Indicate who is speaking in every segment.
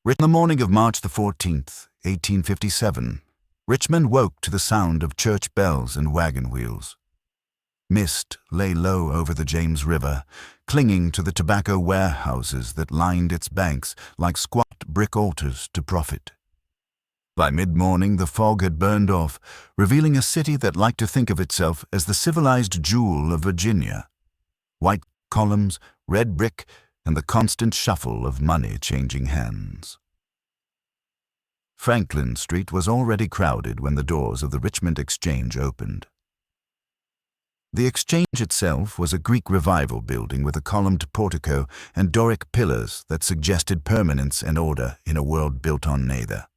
Speaker 1: Written the morning of March the 14th, 1857, Richmond woke to the sound of church bells and wagon wheels. Mist lay low over the James River, clinging to the tobacco warehouses that lined its banks like squat brick altars to profit. By mid-morning, the fog had burned off, revealing a city that liked to think of itself as the civilized jewel of Virginia. White columns, red brick, and the constant shuffle of money changing hands. Franklin Street was already crowded when the doors of the Richmond Exchange opened. The Exchange itself was a Greek Revival building with a columned portico and Doric pillars that suggested permanence and order in a world built on neither.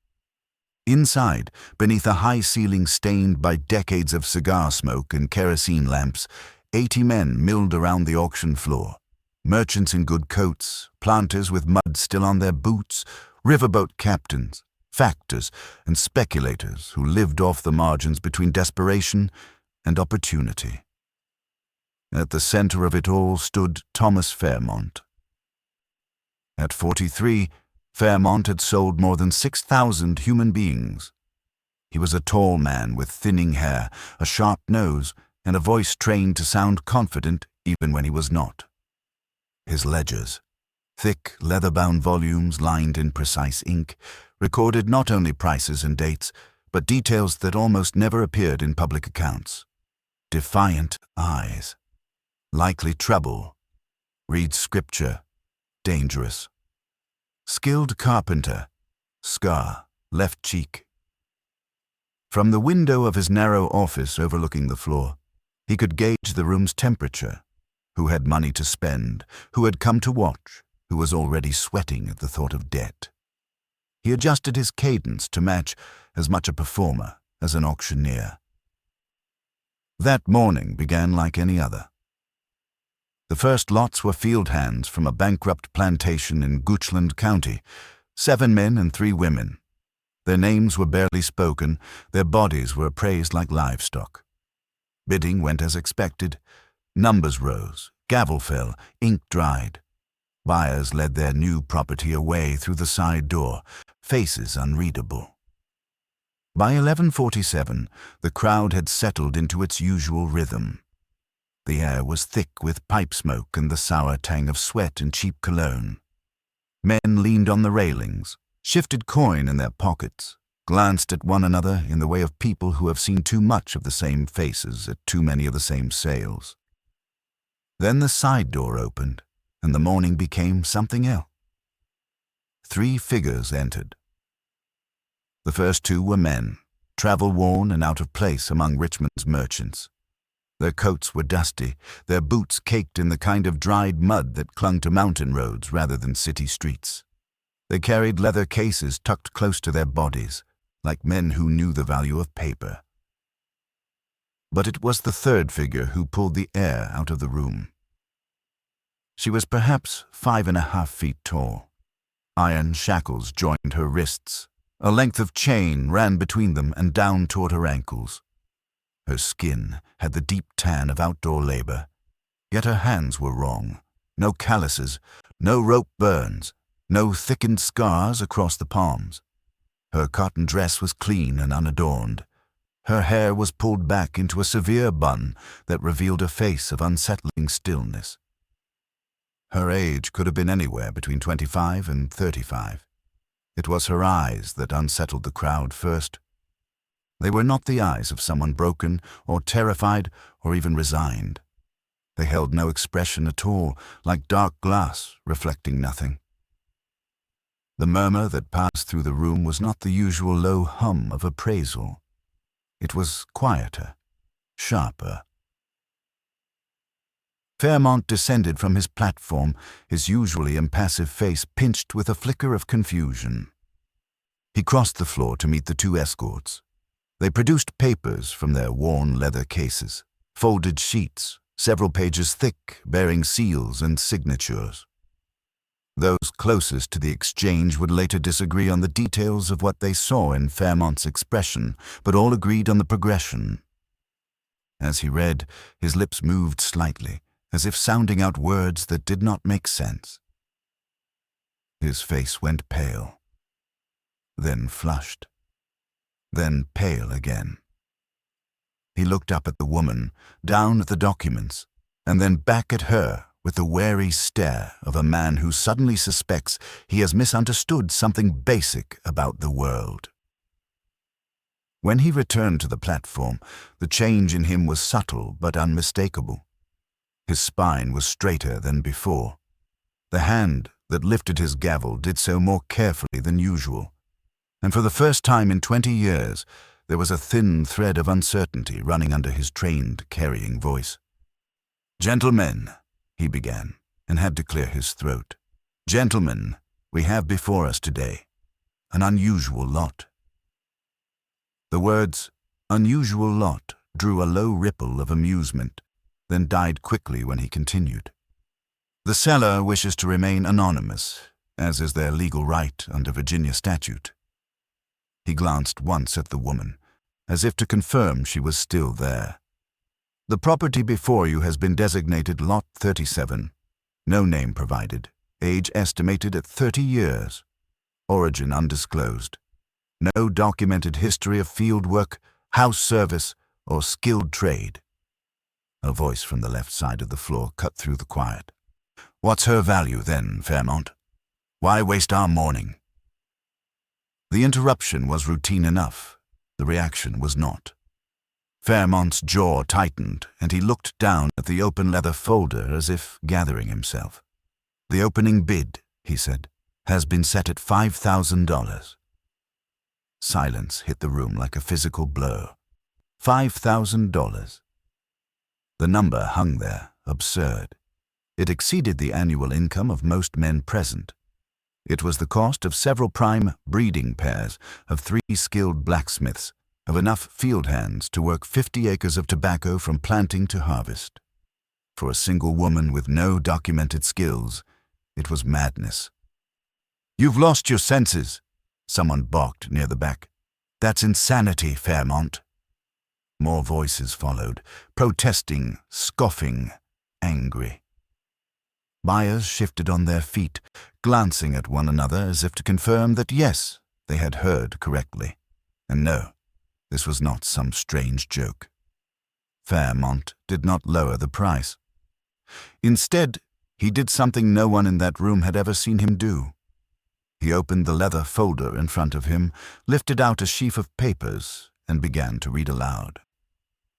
Speaker 1: Inside, beneath a high ceiling stained by decades of cigar smoke and kerosene lamps, 80 men milled around the auction floor. Merchants in good coats, planters with mud still on their boots, riverboat captains, factors, and speculators who lived off the margins between desperation and opportunity. At the center of it all stood Thomas Fairmont. At 43, Fairmont had sold more than 6,000 human beings. He was a tall man with thinning hair, a sharp nose, and a voice trained to sound confident even when he was not. His ledgers, thick leather-bound volumes lined in precise ink, recorded not only prices and dates, but details that almost never appeared in public accounts. Defiant eyes. Likely trouble. Reads scripture. Dangerous. Skilled carpenter. Scar. Left cheek. From the window of his narrow office overlooking the floor, he could gauge the room's temperature. Who had money to spend, who had come to watch, who was already sweating at the thought of debt. He adjusted his cadence to match as much a performer as an auctioneer. That morning began like any other. The first lots were field hands from a bankrupt plantation in Goochland County, 7 men and 3 women. Their names were barely spoken, their bodies were appraised like livestock. Bidding went as expected. Numbers rose, gavel fell, ink dried. Buyers led their new property away through the side door, faces unreadable. By 11:47, the crowd had settled into its usual rhythm. The air was thick with pipe smoke and the sour tang of sweat and cheap cologne. Men leaned on the railings, shifted coin in their pockets, glanced at one another in the way of people who have seen too much of the same faces at too many of the same sales. Then the side door opened, and the morning became something else. 3 figures entered. The first 2 were men, travel-worn and out of place among Richmond's merchants. Their coats were dusty, their boots caked in the kind of dried mud that clung to mountain roads rather than city streets. They carried leather cases tucked close to their bodies, like men who knew the value of paper. But it was the third figure who pulled the air out of the room. She was perhaps 5.5 feet tall. Iron shackles joined her wrists. A length of chain ran between them and down toward her ankles. Her skin had the deep tan of outdoor labor, yet her hands were wrong. No calluses, no rope burns, no thickened scars across the palms. Her cotton dress was clean and unadorned. Her hair was pulled back into a severe bun that revealed a face of unsettling stillness. Her age could have been anywhere between 25 and 35. It was her eyes that unsettled the crowd first. They were not the eyes of someone broken or terrified or even resigned. They held no expression at all, like dark glass reflecting nothing. The murmur that passed through the room was not the usual low hum of appraisal. It was quieter, sharper. Fairmont descended from his platform, his usually impassive face pinched with a flicker of confusion. He crossed the floor to meet the 2 escorts. They produced papers from their worn leather cases, folded sheets, several pages thick, bearing seals and signatures. Those closest to the exchange would later disagree on the details of what they saw in Fairmont's expression, but all agreed on the progression. As he read, his lips moved slightly, as if sounding out words that did not make sense. His face went pale. then flushed, then pale again. He looked up at the woman, down at the documents, and then back at her with the wary stare of a man who suddenly suspects he has misunderstood something basic about the world. When he returned to the platform, the change in him was subtle but unmistakable. His spine was straighter than before. The hand that lifted his gavel did so more carefully than usual, and for the first time in 20 years, there was a thin thread of uncertainty running under his trained, carrying voice. "Gentlemen," he began, and had to clear his throat. "Gentlemen, we have before us today an unusual lot." The words, "unusual lot," drew a low ripple of amusement, then died quickly when he continued. "The seller wishes to remain anonymous, as is their legal right under Virginia statute." He glanced once at the woman, as if to confirm she was still there. "The property before you has been designated Lot 37, no name provided, age estimated at 30 years, origin undisclosed. No documented history of field work, house service, or skilled trade." A voice from the left side of the floor cut through the quiet. "What's her value then, Fairmont? Why waste our morning?" The interruption was routine enough. The reaction was not. Fairmont's jaw tightened, and he looked down at the open leather folder as if gathering himself. "The opening bid," he said, "has been set at $5,000. Silence hit the room like a physical blow. $5,000. The number hung there, absurd. It exceeded the annual income of most men present. It was the cost of several prime breeding pairs, of 3 skilled blacksmiths, of enough field hands to work 50 acres of tobacco from planting to harvest. For a single woman with no documented skills, it was madness. "You've lost your senses," someone balked near the back. "That's insanity, Fairmont." More voices followed, protesting, scoffing, angry. Buyers shifted on their feet, glancing at one another as if to confirm that yes, they had heard correctly, and no, this was not some strange joke. Fairmont did not lower the price. Instead, he did something no one in that room had ever seen him do. He opened the leather folder in front of him, lifted out a sheaf of papers, and began to read aloud.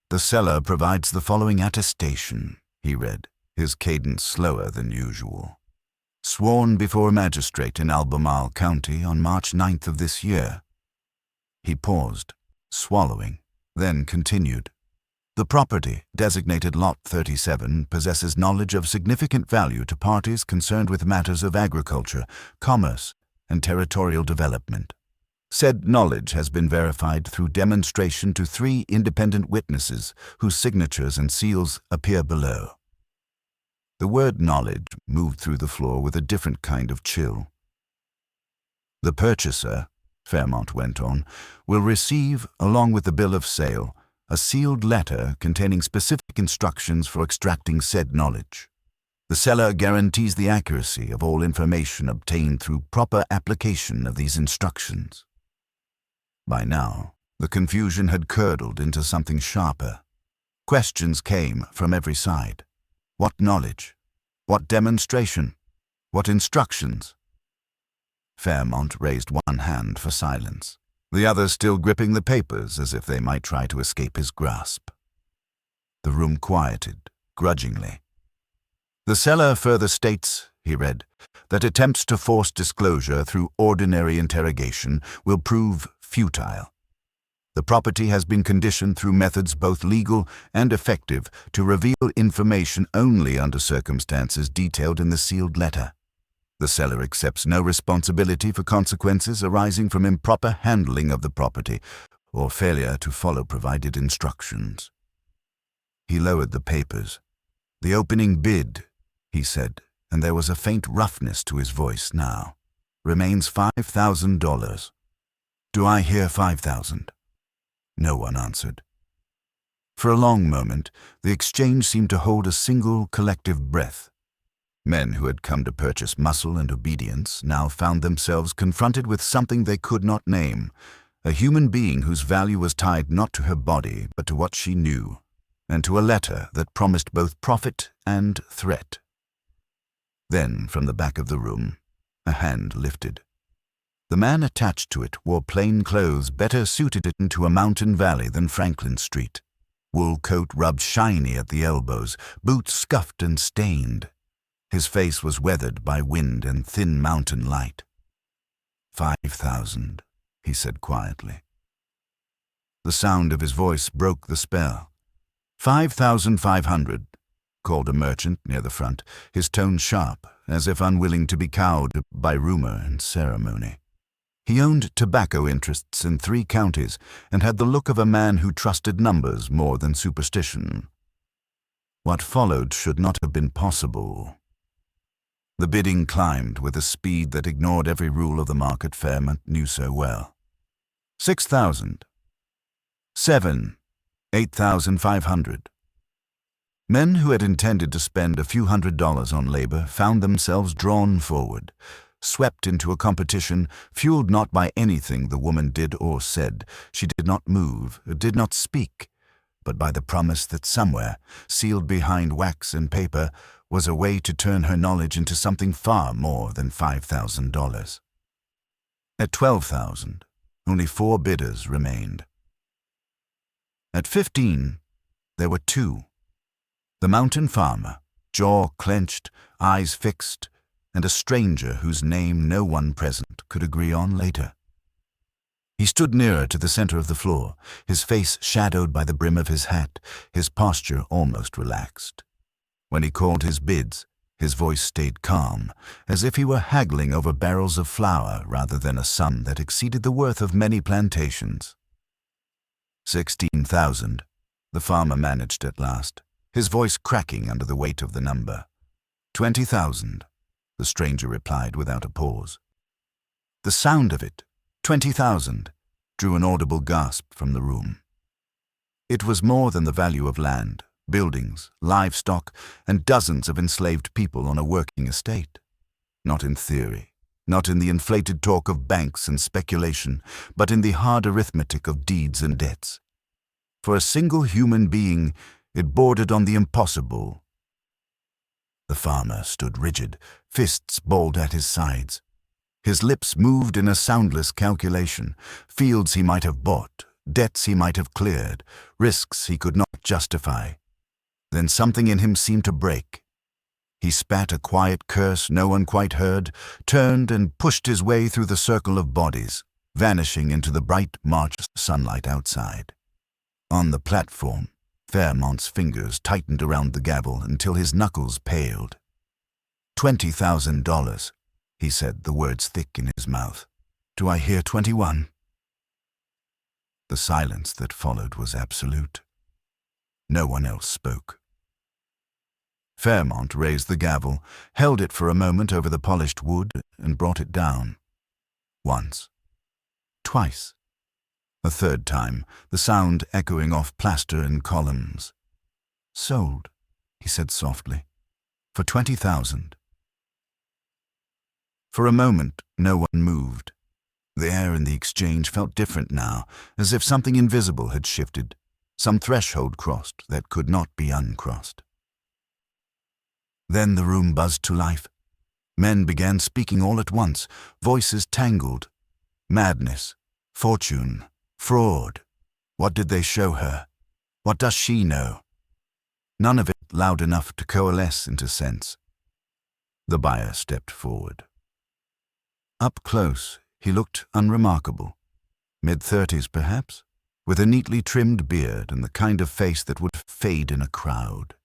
Speaker 1: "The seller provides the following attestation," he read, his cadence slower than usual. "Sworn before a magistrate in Albemarle County on March 9th of this year." He paused, swallowing, then continued. "The property, designated Lot 37, possesses knowledge of significant value to parties concerned with matters of agriculture, commerce, and territorial development. Said knowledge has been verified through demonstration to 3 independent witnesses whose signatures and seals appear below." The word knowledge moved through the floor with a different kind of chill. "The purchaser," Fairmont went on, "will receive, along with the bill of sale, a sealed letter containing specific instructions for extracting said knowledge. The seller guarantees the accuracy of all information obtained through proper application of these instructions." By now, the confusion had curdled into something sharper. Questions came from every side. What knowledge? What demonstration? What instructions? Fairmont raised one hand for silence, the other still gripping the papers as if they might try to escape his grasp. The room quieted, grudgingly. "The seller further states," he read, "that attempts to force disclosure through ordinary interrogation will prove futile. The property has been conditioned through methods both legal and effective to reveal information only under circumstances detailed in the sealed letter. The seller accepts no responsibility for consequences arising from improper handling of the property or failure to follow provided instructions." He lowered the papers. "The opening bid," he said, and there was a faint roughness to his voice now, "remains $5,000. Do I hear 5,000? No one answered. For a long moment, the exchange seemed to hold a single collective breath. Men who had come to purchase muscle and obedience now found themselves confronted with something they could not name, a human being whose value was tied not to her body but to what she knew, and to a letter that promised both profit and threat. Then, from the back of the room, a hand lifted. The man attached to it wore plain clothes better suited to a mountain valley than Franklin Street. Wool coat rubbed shiny at the elbows, boots scuffed and stained. His face was weathered by wind and thin mountain light. 5,000, he said quietly. The sound of his voice broke the spell. 5,500, called a merchant near the front, his tone sharp, as if unwilling to be cowed by rumor and ceremony. He owned tobacco interests in 3 counties and had the look of a man who trusted numbers more than superstition. What followed should not have been possible. The bidding climbed with a speed that ignored every rule of the market Fairmont knew so well. 6,000. 7. 8,500. Men who had intended to spend a few $100s on labor found themselves drawn forward, swept into a competition fueled not by anything the woman did or said. She did not move, did not speak, but by the promise that somewhere, sealed behind wax and paper, was a way to turn her knowledge into something far more than $5,000. At 12,000, only 4 bidders remained. At 15, there were 2. The mountain farmer, jaw clenched, eyes fixed, and a stranger whose name no one present could agree on later. He stood nearer to the center of the floor, his face shadowed by the brim of his hat, his posture almost relaxed. When he called his bids, his voice stayed calm, as if he were haggling over barrels of flour rather than a sum that exceeded the worth of many plantations. 16,000, the farmer managed at last, his voice cracking under the weight of the number. 20,000, the stranger replied without a pause. The sound of it, 20,000, drew an audible gasp from the room. It was more than the value of land, buildings, livestock, and dozens of enslaved people on a working estate. Not in theory, not in the inflated talk of banks and speculation, but in the hard arithmetic of deeds and debts. For a single human being, it bordered on the impossible. The farmer stood rigid, fists balled at his sides. His lips moved in a soundless calculation, fields he might have bought, debts he might have cleared, risks he could not justify. Then something in him seemed to break. He spat a quiet curse no one quite heard, turned and pushed his way through the circle of bodies, vanishing into the bright March sunlight outside. On the platform, Fairmont's fingers tightened around the gavel until his knuckles paled. $20,000, he said, the words thick in his mouth. Do I hear 21? The silence that followed was absolute. No one else spoke. Fairmont raised the gavel, held it for a moment over the polished wood, and brought it down. Once. Twice. A third time, the sound echoing off plaster and columns. Sold, he said softly, for 20,000. For a moment, no one moved. The air in the exchange felt different now, as if something invisible had shifted, some threshold crossed that could not be uncrossed. Then the room buzzed to life. Men began speaking all at once, voices tangled. Madness, fortune, fraud. What did they show her? What does she know? None of it loud enough to coalesce into sense. The buyer stepped forward. Up close, he looked unremarkable. Mid-30s, perhaps, with a neatly trimmed beard and the kind of face that would fade in a crowd.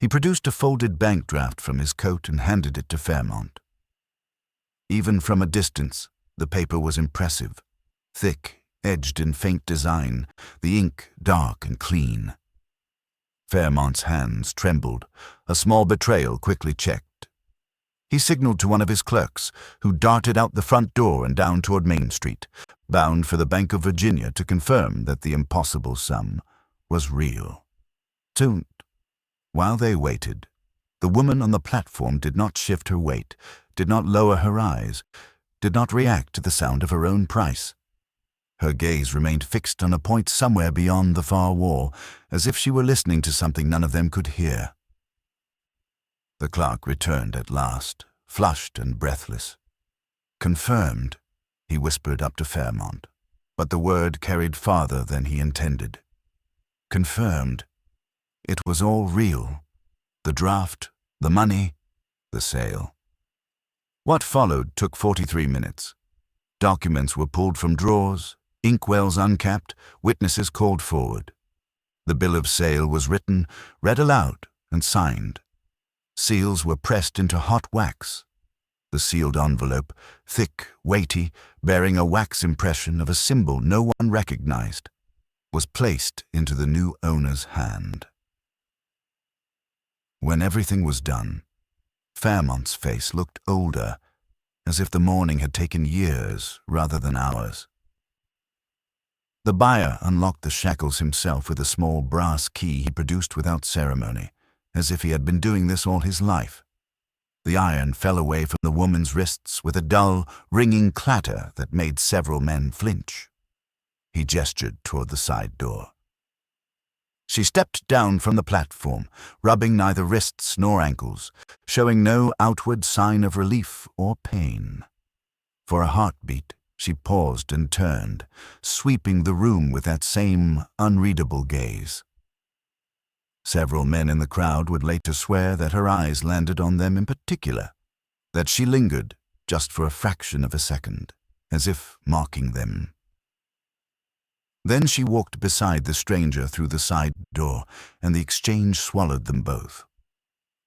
Speaker 1: He produced a folded bank draft from his coat and handed it to Fairmont. Even from a distance, the paper was impressive, thick, edged in faint design, the ink dark and clean. Fairmont's hands trembled, a small betrayal quickly checked. He signaled to one of his clerks, who darted out the front door and down toward Main Street, bound for the Bank of Virginia to confirm that the impossible sum was real. Soon, while they waited, The woman on the platform did not shift her weight, did not lower her eyes, did not react to the sound of her own price. Her gaze remained fixed on a point somewhere beyond the far wall, as if she were listening to something none of them could hear. The clerk returned at last, flushed and breathless. "Confirmed," he whispered up to Fairmont, but the word carried farther than he intended. Confirmed. It was all real. The draft, the money, the sale. What followed took 43 minutes. Documents were pulled from drawers, inkwells uncapped, witnesses called forward. The bill of sale was written, read aloud, and signed. Seals were pressed into hot wax. The sealed envelope, thick, weighty, bearing a wax impression of a symbol no one recognized, was placed into the new owner's hand. When everything was done, Fairmont's face looked older, as if the morning had taken years rather than hours. The buyer unlocked the shackles himself with a small brass key he produced without ceremony, as if he had been doing this all his life. The iron fell away from the woman's wrists with a dull, ringing clatter that made several men flinch. He gestured toward the side door. She stepped down from the platform, rubbing neither wrists nor ankles, showing no outward sign of relief or pain. For a heartbeat, she paused and turned, sweeping the room with that same unreadable gaze. Several men in the crowd would later swear that her eyes landed on them in particular, that she lingered just for a fraction of a second, as if mocking them. Then she walked beside the stranger through the side door, and the exchange swallowed them both.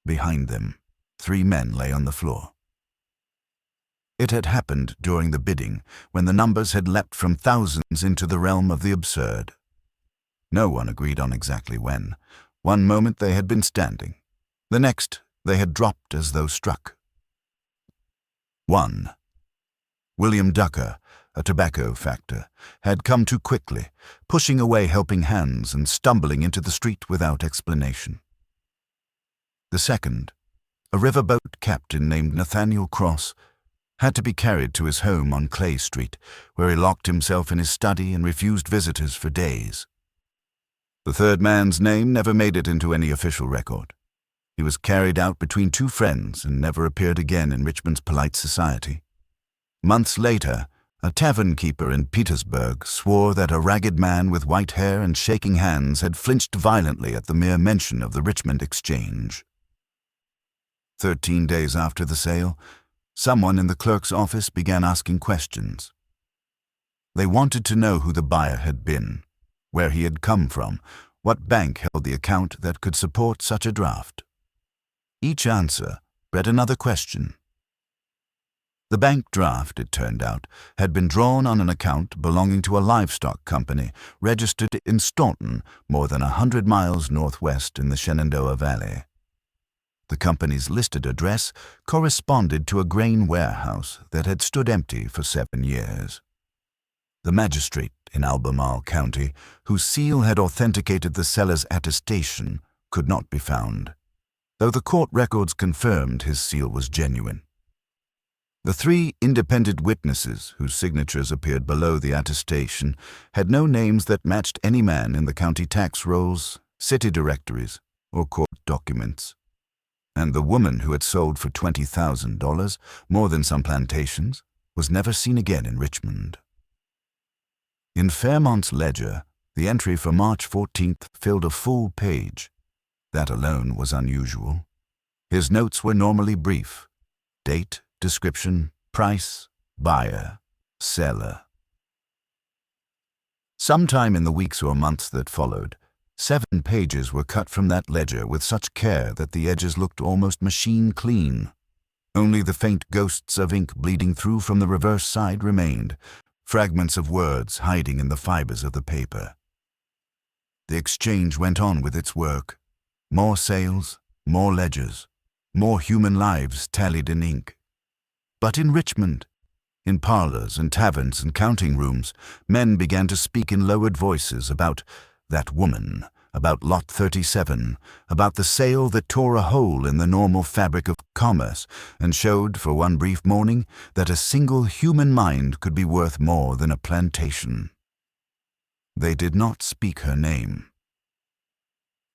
Speaker 1: Behind them, 3 men lay on the floor. It had happened during the bidding, when the numbers had leapt from thousands into the realm of the absurd. No one agreed on exactly when. One moment they had been standing. The next they had dropped as though struck. 1. William Ducker, a tobacco factor, had come too quickly, pushing away helping hands and stumbling into the street without explanation. The second, a riverboat captain named Nathaniel Cross, had to be carried to his home on Clay Street, where he locked himself in his study and refused visitors for days. The third man's name never made it into any official record. He was carried out between 2 friends and never appeared again in Richmond's polite society. Months later, a tavern keeper in Petersburg swore that a ragged man with white hair and shaking hands had flinched violently at the mere mention of the Richmond Exchange. 13 days after the sale, someone in the clerk's office began asking questions. They wanted to know who the buyer had been, where he had come from, what bank held the account that could support such a draft. Each answer bred another question. The bank draft, it turned out, had been drawn on an account belonging to a livestock company registered in Staunton, more than 100 miles northwest in the Shenandoah Valley. The company's listed address corresponded to a grain warehouse that had stood empty for 7 years. The magistrate in Albemarle County, whose seal had authenticated the seller's attestation, could not be found, though the court records confirmed his seal was genuine. The 3 independent witnesses whose signatures appeared below the attestation had no names that matched any man in the county tax rolls, city directories, or court documents. And the woman who had sold for $20,000, more than some plantations, was never seen again in Richmond. In Fairmont's ledger, the entry for March 14th filled a full page. That alone was unusual. His notes were normally brief: date, description, price, buyer, seller. Sometime in the weeks or months that followed, 7 pages were cut from that ledger with such care that the edges looked almost machine clean. Only the faint ghosts of ink bleeding through from the reverse side remained, fragments of words hiding in the fibers of the paper. The exchange went on with its work. More sales, more ledgers, more human lives tallied in ink. But in Richmond, in parlors and taverns and counting rooms, men began to speak in lowered voices about that woman about Lot 37, about the sale that tore a hole in the normal fabric of commerce and showed for one brief morning that a single human mind could be worth more than a plantation. They did not speak her name.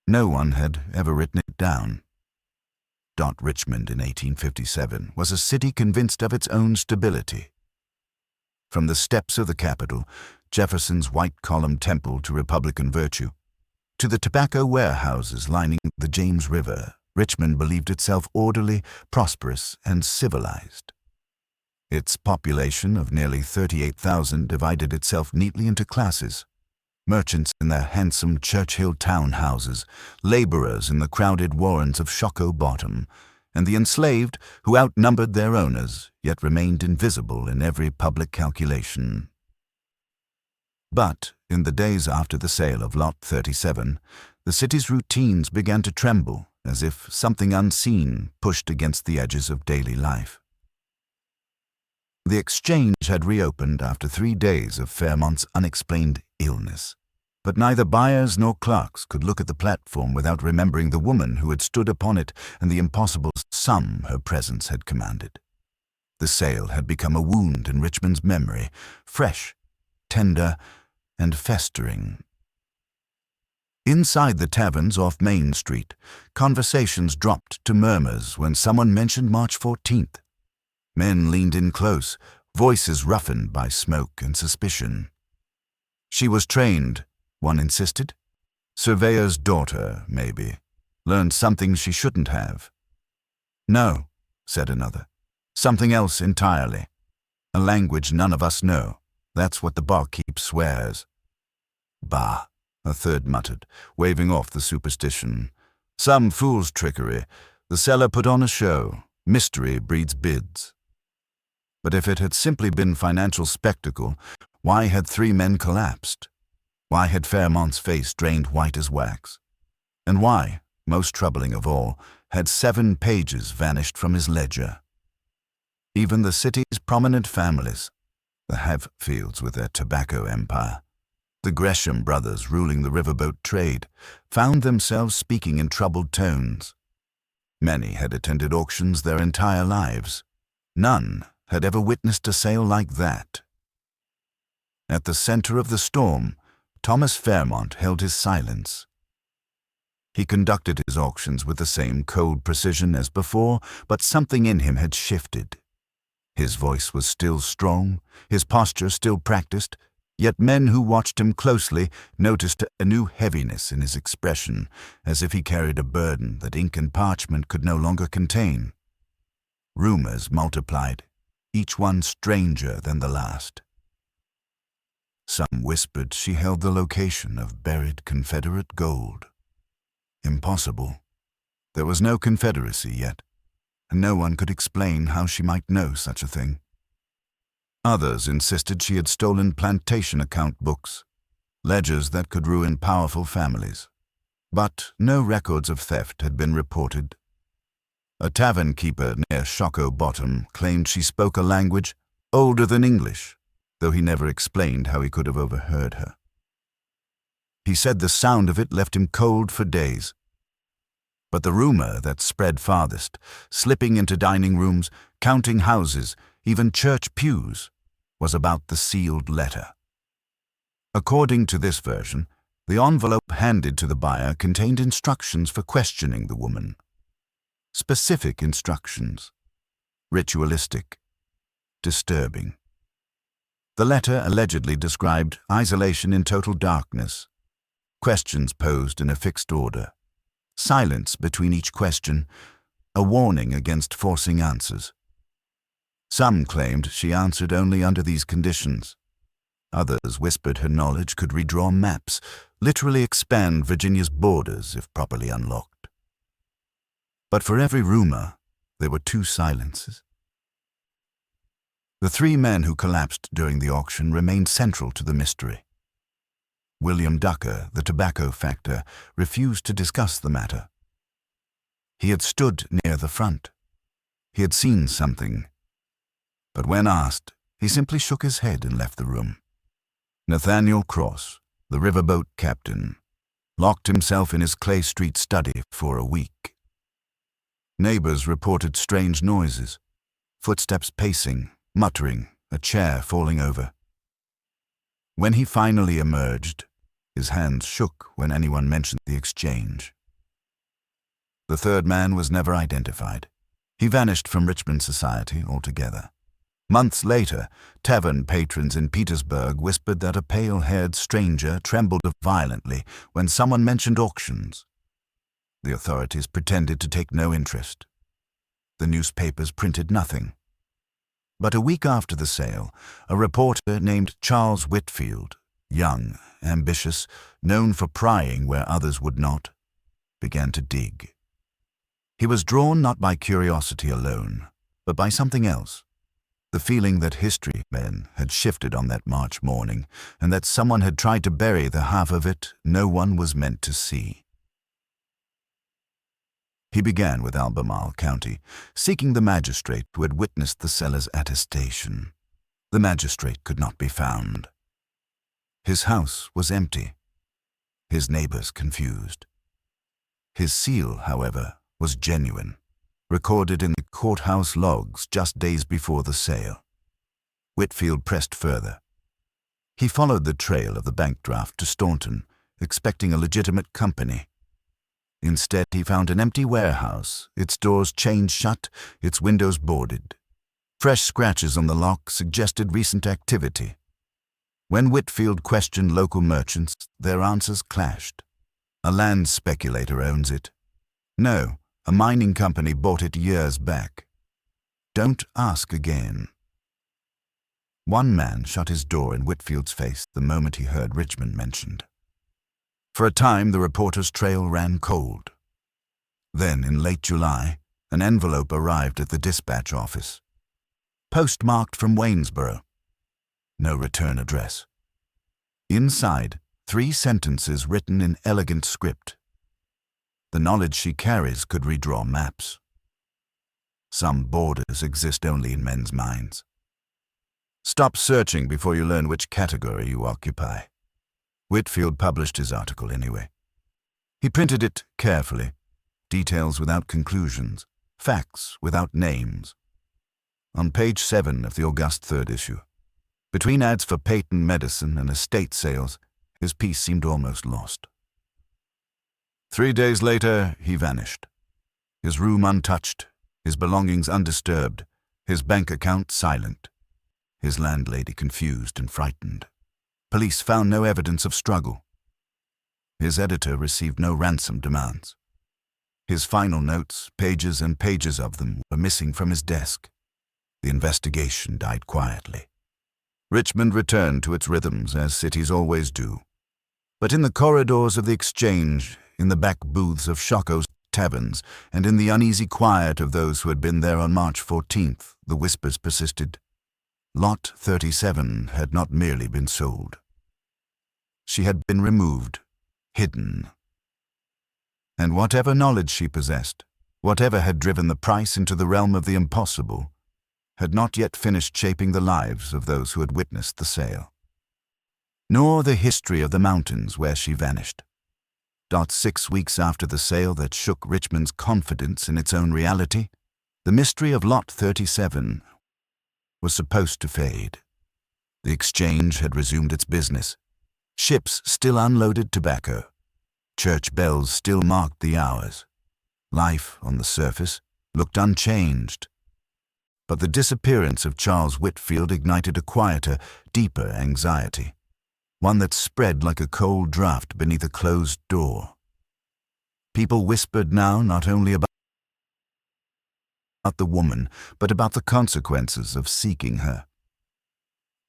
Speaker 1: No one had ever written it down. Richmond in 1857 was a city convinced of its own stability. From the steps of the Capitol, Jefferson's white-columned temple to Republican virtue, to the tobacco warehouses lining the James River, Richmond believed itself orderly, prosperous, and civilized. Its population of nearly 38,000 divided itself neatly into classes: merchants in their handsome Churchill townhouses, laborers in the crowded warrens of Shockoe Bottom, and the enslaved who outnumbered their owners, yet remained invisible in every public calculation. But in the days after the sale of Lot 37, the city's routines began to tremble as if something unseen pushed against the edges of daily life. The Exchange had reopened after 3 days of Fairmont's unexplained illness, but neither buyers nor clerks could look at the platform without remembering the woman who had stood upon it and the impossible sum her presence had commanded. The sale had become a wound in Richmond's memory, fresh, tender, and festering. Inside the taverns off Main Street, conversations dropped to murmurs when someone mentioned March 14th. Men leaned in close, voices roughened by smoke and suspicion. She was trained, one insisted. Surveyor's daughter, maybe. Learned something she shouldn't have. No, said another. Something else entirely. A language none of us know. That's what the barkeep swears. Bah, a third muttered, waving off the superstition. Some fool's trickery. The seller put on a show. Mystery breeds bids. But if it had simply been financial spectacle, why had 3 men collapsed? Why had Fairmont's face drained white as wax? And why, most troubling of all, had 7 pages vanished from his ledger? Even the city's prominent families, the Hatfields with their tobacco empire, the Gresham brothers ruling the riverboat trade, found themselves speaking in troubled tones. Many had attended auctions their entire lives. None had ever witnessed a sale like that. At the center of the storm, Thomas Fairmont held his silence. He conducted his auctions with the same cold precision as before, but something in him had shifted. His voice was still strong, his posture still practiced, yet men who watched him closely noticed a new heaviness in his expression, as if he carried a burden that ink and parchment could no longer contain. Rumors multiplied, each one stranger than the last. Some whispered she held the location of buried Confederate gold. Impossible. There was no Confederacy yet, and no one could explain how she might know such a thing. Others insisted she had stolen plantation account books, ledgers that could ruin powerful families. But no records of theft had been reported. A tavern keeper near Shockoe Bottom claimed she spoke a language older than English, though he never explained how he could have overheard her. He said the sound of it left him cold for days. But the rumor that spread farthest, slipping into dining rooms, counting houses, even church pews, was about the sealed letter. According to this version, the envelope handed to the buyer contained instructions for questioning the woman. Specific instructions. Ritualistic. Disturbing. The letter allegedly described isolation in total darkness, questions posed in a fixed order, silence between each question, a warning against forcing answers. Some claimed she answered only under these conditions. Others whispered her knowledge could redraw maps, literally expand Virginia's borders if properly unlocked. But for every rumor, there were 2 silences. The 3 men who collapsed during the auction remained central to the mystery. William Ducker, the tobacco factor, refused to discuss the matter. He had stood near the front. He had seen something. But when asked, he simply shook his head and left the room. Nathaniel Cross, the riverboat captain, locked himself in his Clay Street study for a week. Neighbors reported strange noises, footsteps pacing, muttering, a chair falling over. When he finally emerged, his hands shook when anyone mentioned the exchange. The third man was never identified. He vanished from Richmond society altogether. Months later, tavern patrons in Petersburg whispered that a pale-haired stranger trembled violently when someone mentioned auctions. The authorities pretended to take no interest. The newspapers printed nothing. But a week after the sale, a reporter named Charles Whitfield, young, ambitious, known for prying where others would not, began to dig. He was drawn not by curiosity alone, but by something else. The feeling that history men had shifted on that March morning, and that someone had tried to bury the half of it no one was meant to see. He began with Albemarle County, seeking the magistrate who had witnessed the seller's attestation. The magistrate could not be found. His house was empty. His neighbors confused. His seal, however, was genuine, recorded in the courthouse logs just days before the sale. Whitfield pressed further. He followed the trail of the bank draft to Staunton, expecting a legitimate company. Instead, he found an empty warehouse, its doors chained shut, its windows boarded. Fresh scratches on the lock suggested recent activity. When Whitfield questioned local merchants, their answers clashed. A land speculator owns it. No, a mining company bought it years back. Don't ask again. One man shut his door in Whitfield's face the moment he heard Richmond mentioned. For a time, the reporter's trail ran cold. Then, in late July, an envelope arrived at the dispatch office. Postmarked from Waynesboro. No return address. Inside, 3 sentences written in elegant script. The knowledge she carries could redraw maps. Some borders exist only in men's minds. Stop searching before you learn which category you occupy. Whitfield published his article anyway. He printed it carefully, details without conclusions, facts without names. On page 7 of the August 3rd issue, between ads for patent medicine and estate sales, his piece seemed almost lost. 3 days later, he vanished. His room untouched, his belongings undisturbed, his bank account silent, his landlady confused and frightened. Police found no evidence of struggle. His editor received no ransom demands. His final notes, pages and pages of them, were missing from his desk. The investigation died quietly. Richmond returned to its rhythms, as cities always do. But in the corridors of the Exchange, in the back booths of Shocko's taverns, and in the uneasy quiet of those who had been there on March 14th, the whispers persisted. Lot 37 had not merely been sold. She had been removed, hidden. And whatever knowledge she possessed, whatever had driven the price into the realm of the impossible, had not yet finished shaping the lives of those who had witnessed the sale. Nor the history of the mountains where she vanished. 6 weeks after the sale that shook Richmond's confidence in its own reality, the mystery of Lot 37 was supposed to fade. The Exchange had resumed its business. Ships still unloaded tobacco. Church bells still marked the hours. Life, on the surface, looked unchanged. But the disappearance of Charles Whitfield ignited a quieter, deeper anxiety, one that spread like a cold draught beneath a closed door. People whispered now not only about the woman, but about the consequences of seeking her.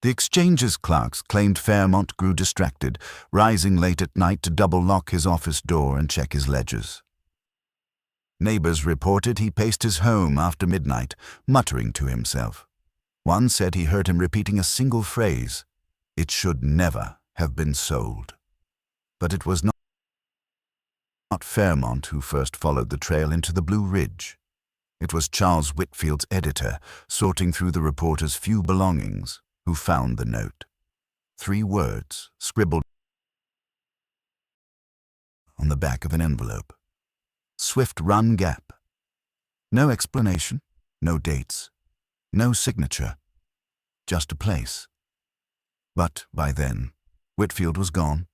Speaker 1: The Exchange's clerks claimed Fairmont grew distracted, rising late at night to double-lock his office door and check his ledgers. Neighbors reported he paced his home after midnight, muttering to himself. One said he heard him repeating a single phrase, "It should never have been sold." But it was not Fairmont who first followed the trail into the Blue Ridge. It was Charles Whitfield's editor, sorting through the reporter's few belongings, who found the note. 3 words, scribbled on the back of an envelope. Swift Run Gap. No explanation, no dates, no signature, just a place. But by then, Whitfield was gone,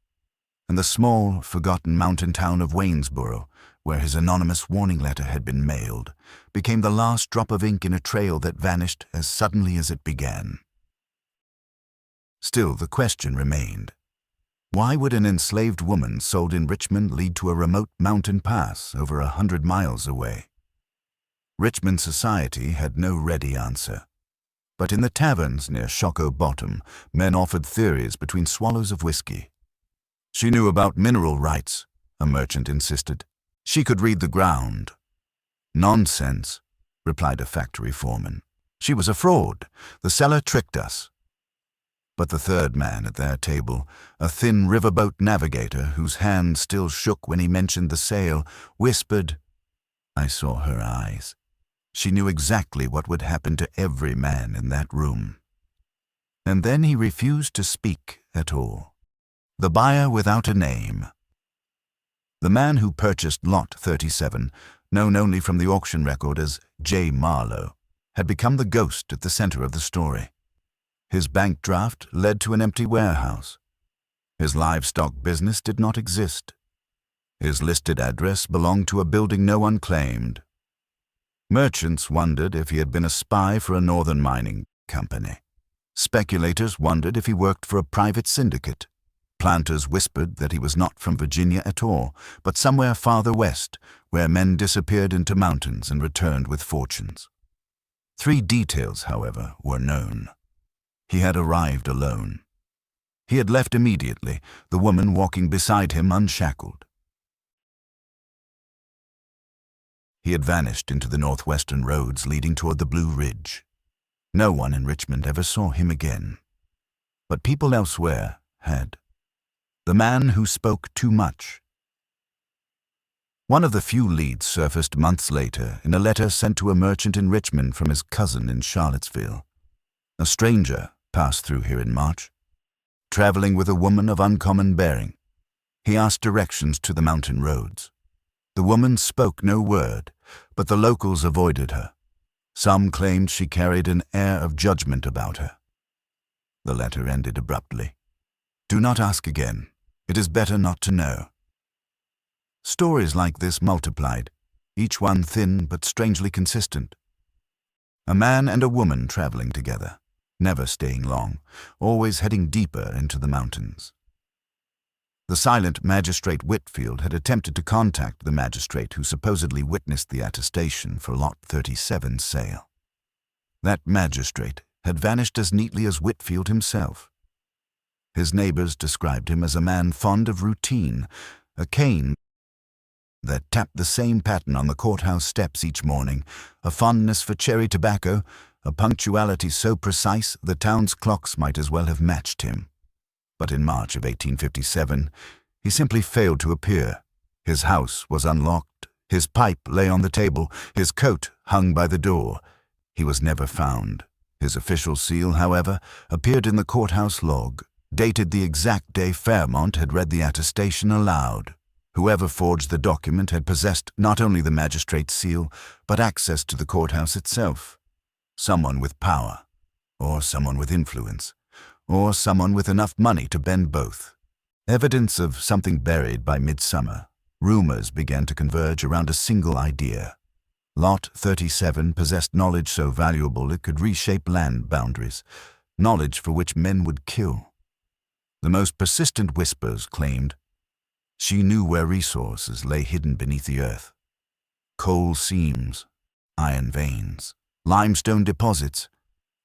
Speaker 1: and the small, forgotten mountain town of Waynesboro, where his anonymous warning letter had been mailed, became the last drop of ink in a trail that vanished as suddenly as it began. Still, the question remained. Why would an enslaved woman sold in Richmond lead to a remote mountain pass over 100 miles away? Richmond society had no ready answer. But in the taverns near Shockoe Bottom, men offered theories between swallows of whiskey. She knew about mineral rights, a merchant insisted. She could read the ground. Nonsense, replied a factory foreman. She was a fraud. The seller tricked us. But the third man at their table, a thin riverboat navigator whose hand still shook when he mentioned the sail, whispered. I saw her eyes. She knew exactly what would happen to every man in that room. And then he refused to speak at all. The buyer without a name. The man who purchased Lot 37, known only from the auction record as J. Marlowe, had become the ghost at the center of the story. His bank draft led to an empty warehouse. His livestock business did not exist. His listed address belonged to a building no one claimed. Merchants wondered if he had been a spy for a northern mining company. Speculators wondered if he worked for a private syndicate. Planters whispered that he was not from Virginia at all, but somewhere farther west, where men disappeared into mountains and returned with fortunes. 3 details, however, were known. He had arrived alone. He had left immediately, the woman walking beside him unshackled. He had vanished into the northwestern roads leading toward the Blue Ridge. No one in Richmond ever saw him again. But people elsewhere had. The man who spoke too much. One of the few leads surfaced months later in a letter sent to a merchant in Richmond from his cousin in Charlottesville. A stranger passed through here in March, traveling with a woman of uncommon bearing. He asked directions to the mountain roads. The woman spoke no word, but the locals avoided her. Some claimed she carried an air of judgment about her. The letter ended abruptly. Do not ask again. It is better not to know. Stories like this multiplied, each one thin but strangely consistent. A man and a woman traveling together, never staying long, always heading deeper into the mountains. The silent magistrate Whitfield had attempted to contact the magistrate who supposedly witnessed the attestation for Lot 37's sale. That magistrate had vanished as neatly as Whitfield himself. His neighbors described him as a man fond of routine, a cane that tapped the same pattern on the courthouse steps each morning, a fondness for cherry tobacco, a punctuality so precise the town's clocks might as well have matched him. But in March of 1857, he simply failed to appear. His house was unlocked, his pipe lay on the table, his coat hung by the door. He was never found. His official seal, however, appeared in the courthouse log, dated the exact day Fairmont had read the attestation aloud. Whoever forged the document had possessed not only the magistrate's seal, but access to the courthouse itself. Someone with power, or someone with influence, or someone with enough money to bend both. Evidence of something buried by midsummer, rumors began to converge around a single idea. Lot 37 possessed knowledge so valuable it could reshape land boundaries, knowledge for which men would kill. The most persistent whispers claimed she knew where resources lay hidden beneath the earth. Coal seams, iron veins, limestone deposits,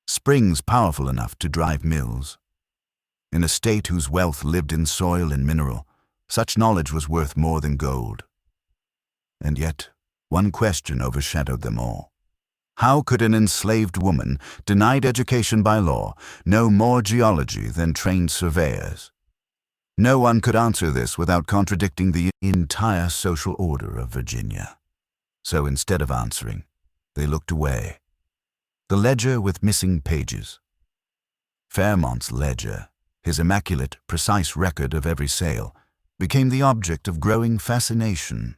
Speaker 1: springs powerful enough to drive mills. In a state whose wealth lived in soil and mineral, such knowledge was worth more than gold. And yet, one question overshadowed them all. How could an enslaved woman, denied education by law, know more geology than trained surveyors? No one could answer this without contradicting the entire social order of Virginia. So instead of answering, they looked away. The ledger with missing pages. Fairmont's ledger, his immaculate, precise record of every sale, became the object of growing fascination.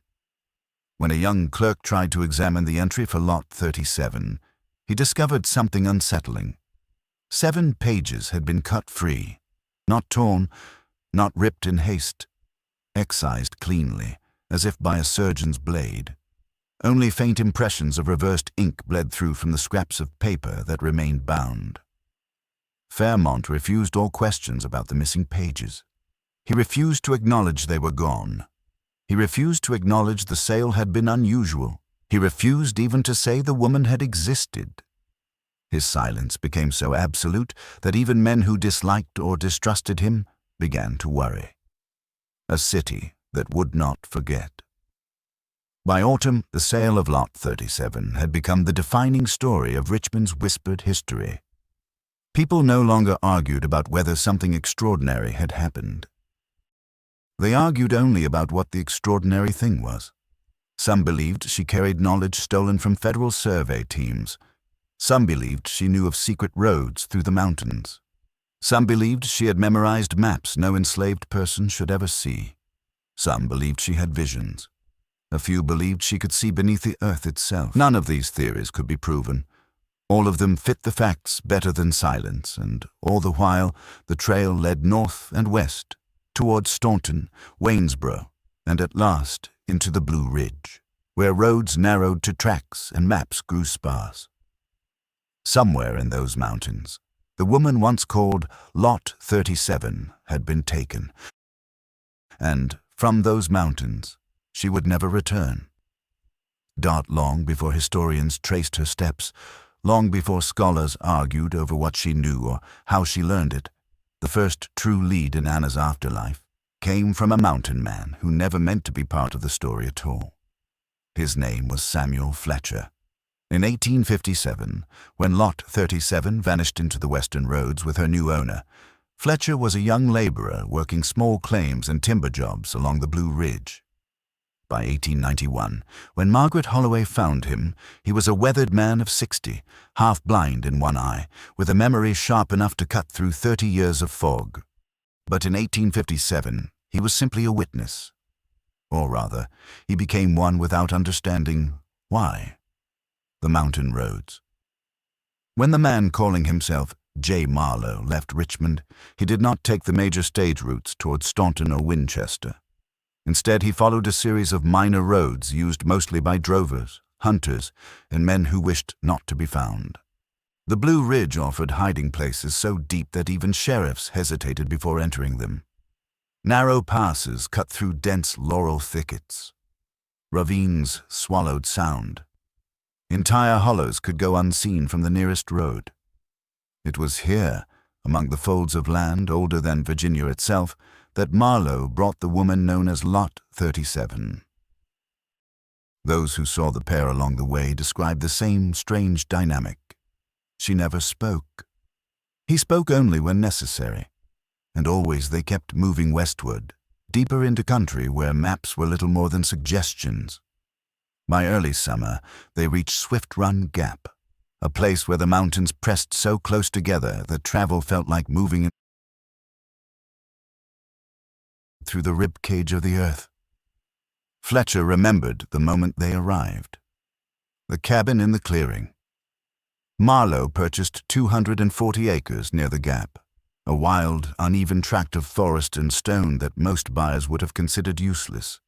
Speaker 1: When a young clerk tried to examine the entry for Lot 37, he discovered something unsettling. 7 pages had been cut free, not torn, not ripped in haste, excised cleanly, as if by a surgeon's blade. Only faint impressions of reversed ink bled through from the scraps of paper that remained bound. Fairmont refused all questions about the missing pages. He refused to acknowledge they were gone. He refused to acknowledge the sale had been unusual. He refused even to say the woman had existed. His silence became so absolute that even men who disliked or distrusted him began to worry. A city that would not forget. By autumn, the sale of Lot 37 had become the defining story of Richmond's whispered history. People no longer argued about whether something extraordinary had happened. They argued only about what the extraordinary thing was. Some believed she carried knowledge stolen from federal survey teams. Some believed she knew of secret roads through the mountains. Some believed she had memorized maps no enslaved person should ever see. Some believed she had visions. A few believed she could see beneath the earth itself. None of these theories could be proven. All of them fit the facts better than silence, and all the while the trail led north and west, towards Staunton, Waynesboro, and at last into the Blue Ridge, where roads narrowed to tracks and maps grew sparse. Somewhere in those mountains, the woman once called Lot 37 had been taken, and from those mountains she would never return. Long before historians traced her steps, long before scholars argued over what she knew or how she learned it, the first true lead in Anna's afterlife came from a mountain man who never meant to be part of the story at all. His name was Samuel Fletcher. In 1857, when Lot 37 vanished into the western roads with her new owner, Fletcher was a young laborer working small claims and timber jobs along the Blue Ridge. By 1891, when Margaret Holloway found him, he was a weathered man of 60, half blind in one eye, with a memory sharp enough to cut through 30 years of fog. But in 1857, he was simply a witness. Or rather, he became one without understanding why. The mountain roads. When the man calling himself J. Marlowe left Richmond, he did not take the major stage routes towards Staunton or Winchester. Instead, he followed a series of minor roads used mostly by drovers, hunters, and men who wished not to be found. The Blue Ridge offered hiding places so deep that even sheriffs hesitated before entering them. Narrow passes cut through dense laurel thickets. Ravines swallowed sound. Entire hollows could go unseen from the nearest road. It was here, among the folds of land older than Virginia itself, that Marlowe brought the woman known as Lot 37. Those who saw the pair along the way described the same strange dynamic. She never spoke. He spoke only when necessary, and always they kept moving westward, deeper into country where maps were little more than suggestions. By early summer, they reached Swift Run Gap, a place where the mountains pressed so close together that travel felt like moving through the rib cage of the earth. Fletcher remembered the moment they arrived. The cabin in the clearing. Marlowe purchased 240 acres near the gap, a wild, uneven tract of forest and stone that most buyers would have considered useless.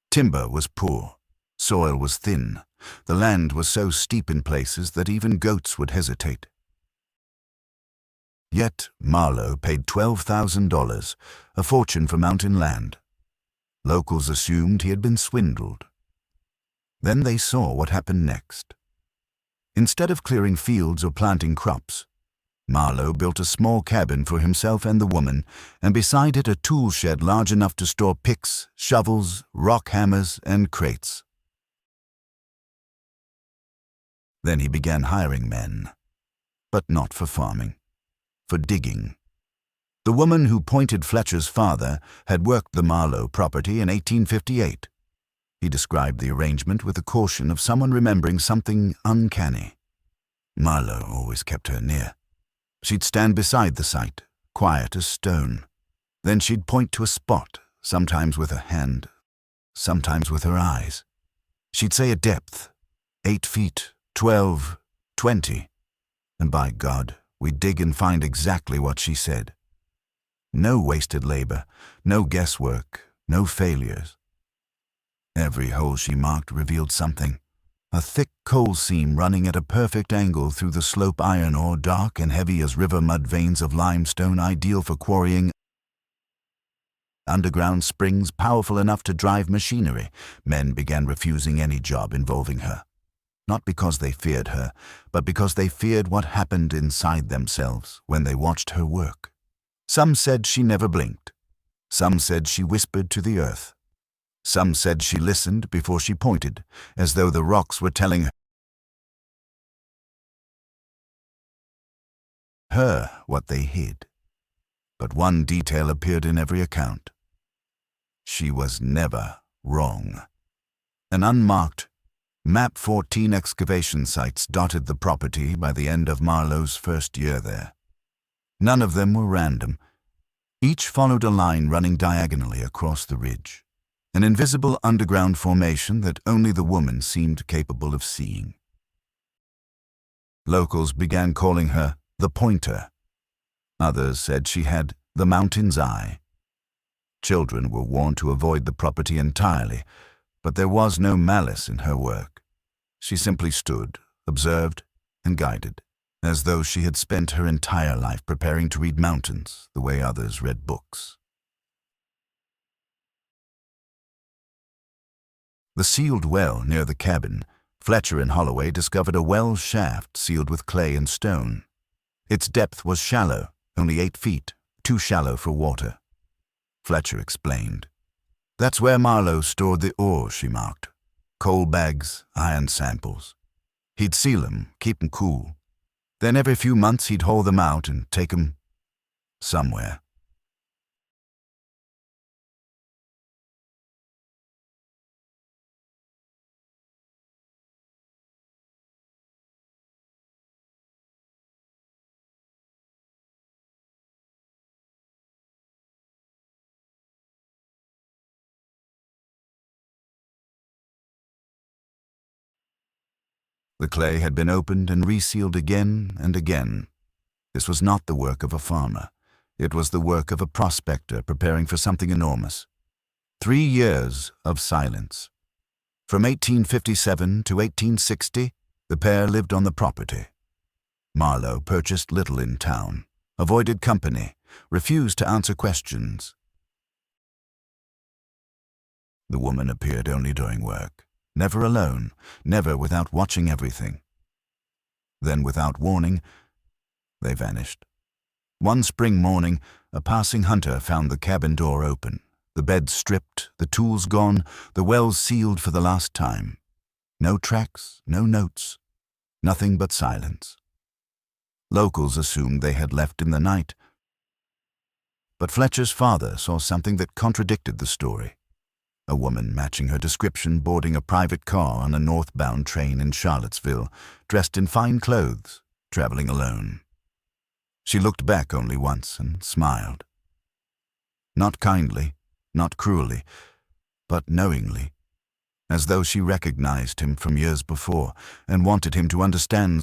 Speaker 1: Timber was poor. Soil was thin. The land was so steep in places that even goats would hesitate. Yet Marlowe paid $12,000, a fortune for mountain land. Locals assumed he had been swindled. Then they saw what happened next. Instead of clearing fields or planting crops, Marlowe built a small cabin for himself and the woman, and beside it a tool shed large enough to store picks, shovels, rock hammers, and crates. Then he began hiring men, but not for farming, for digging. The woman who pointed Fletcher's father had worked the Marlowe property in 1858. He described the arrangement with the caution of someone remembering something uncanny. Marlowe always kept her near. She'd stand beside the site, quiet as stone. Then she'd point to a spot, sometimes with her hand, sometimes with her eyes. She'd say a depth, 8 feet, 12, 20, and by God, we'd dig and find exactly what she said. No wasted labor, no guesswork, no failures. Every hole she marked revealed something. A thick coal seam running at a perfect angle through the slope iron ore, dark and heavy as river mud veins of limestone, ideal for quarrying. Underground springs powerful enough to drive machinery. Men began refusing any job involving her. Not because they feared her, but because they feared what happened inside themselves when they watched her work. Some said she never blinked. Some said she whispered to the earth. Some said she listened before she pointed, as though the rocks were telling her what they hid. But one detail appeared in every account. She was never wrong. An unmarked, Map 14 excavation sites dotted the property by the end of Marlowe's first year there. None of them were random. Each followed a line running diagonally across the ridge, an invisible underground formation that only the woman seemed capable of seeing. Locals began calling her the Pointer. Others said she had the Mountain's Eye. Children were warned to avoid the property entirely, but there was no malice in her work. She simply stood, observed, and guided, as though she had spent her entire life preparing to read mountains the way others read books. The sealed well near the cabin, Fletcher and Holloway discovered a well shaft sealed with clay and stone. Its depth was shallow, only 8 feet, too shallow for water. Fletcher explained. That's where Marlowe stored the ore, she marked. Coal bags, iron samples. He'd seal them, keep them cool. Then every few months he'd haul them out and take them somewhere. The clay had been opened and resealed again and again. This was not the work of a farmer. It was the work of a prospector preparing for something enormous. 3 years of silence. From 1857 to 1860, the pair lived on the property. Marlowe purchased little in town, avoided company, refused to answer questions. The woman appeared only during work. Never alone, never without watching everything. Then, without warning, they vanished. One spring morning, a passing hunter found the cabin door open, the bed stripped, the tools gone, the wells sealed for the last time. No tracks, no notes, nothing but silence. Locals assumed they had left in the night, but Fletcher's father saw something that contradicted the story. A woman matching her description boarding a private car on a northbound train in Charlottesville, dressed in fine clothes, traveling alone. She looked back only once and smiled. Not kindly, not cruelly, but knowingly, as though she recognized him from years before and wanted him to understand,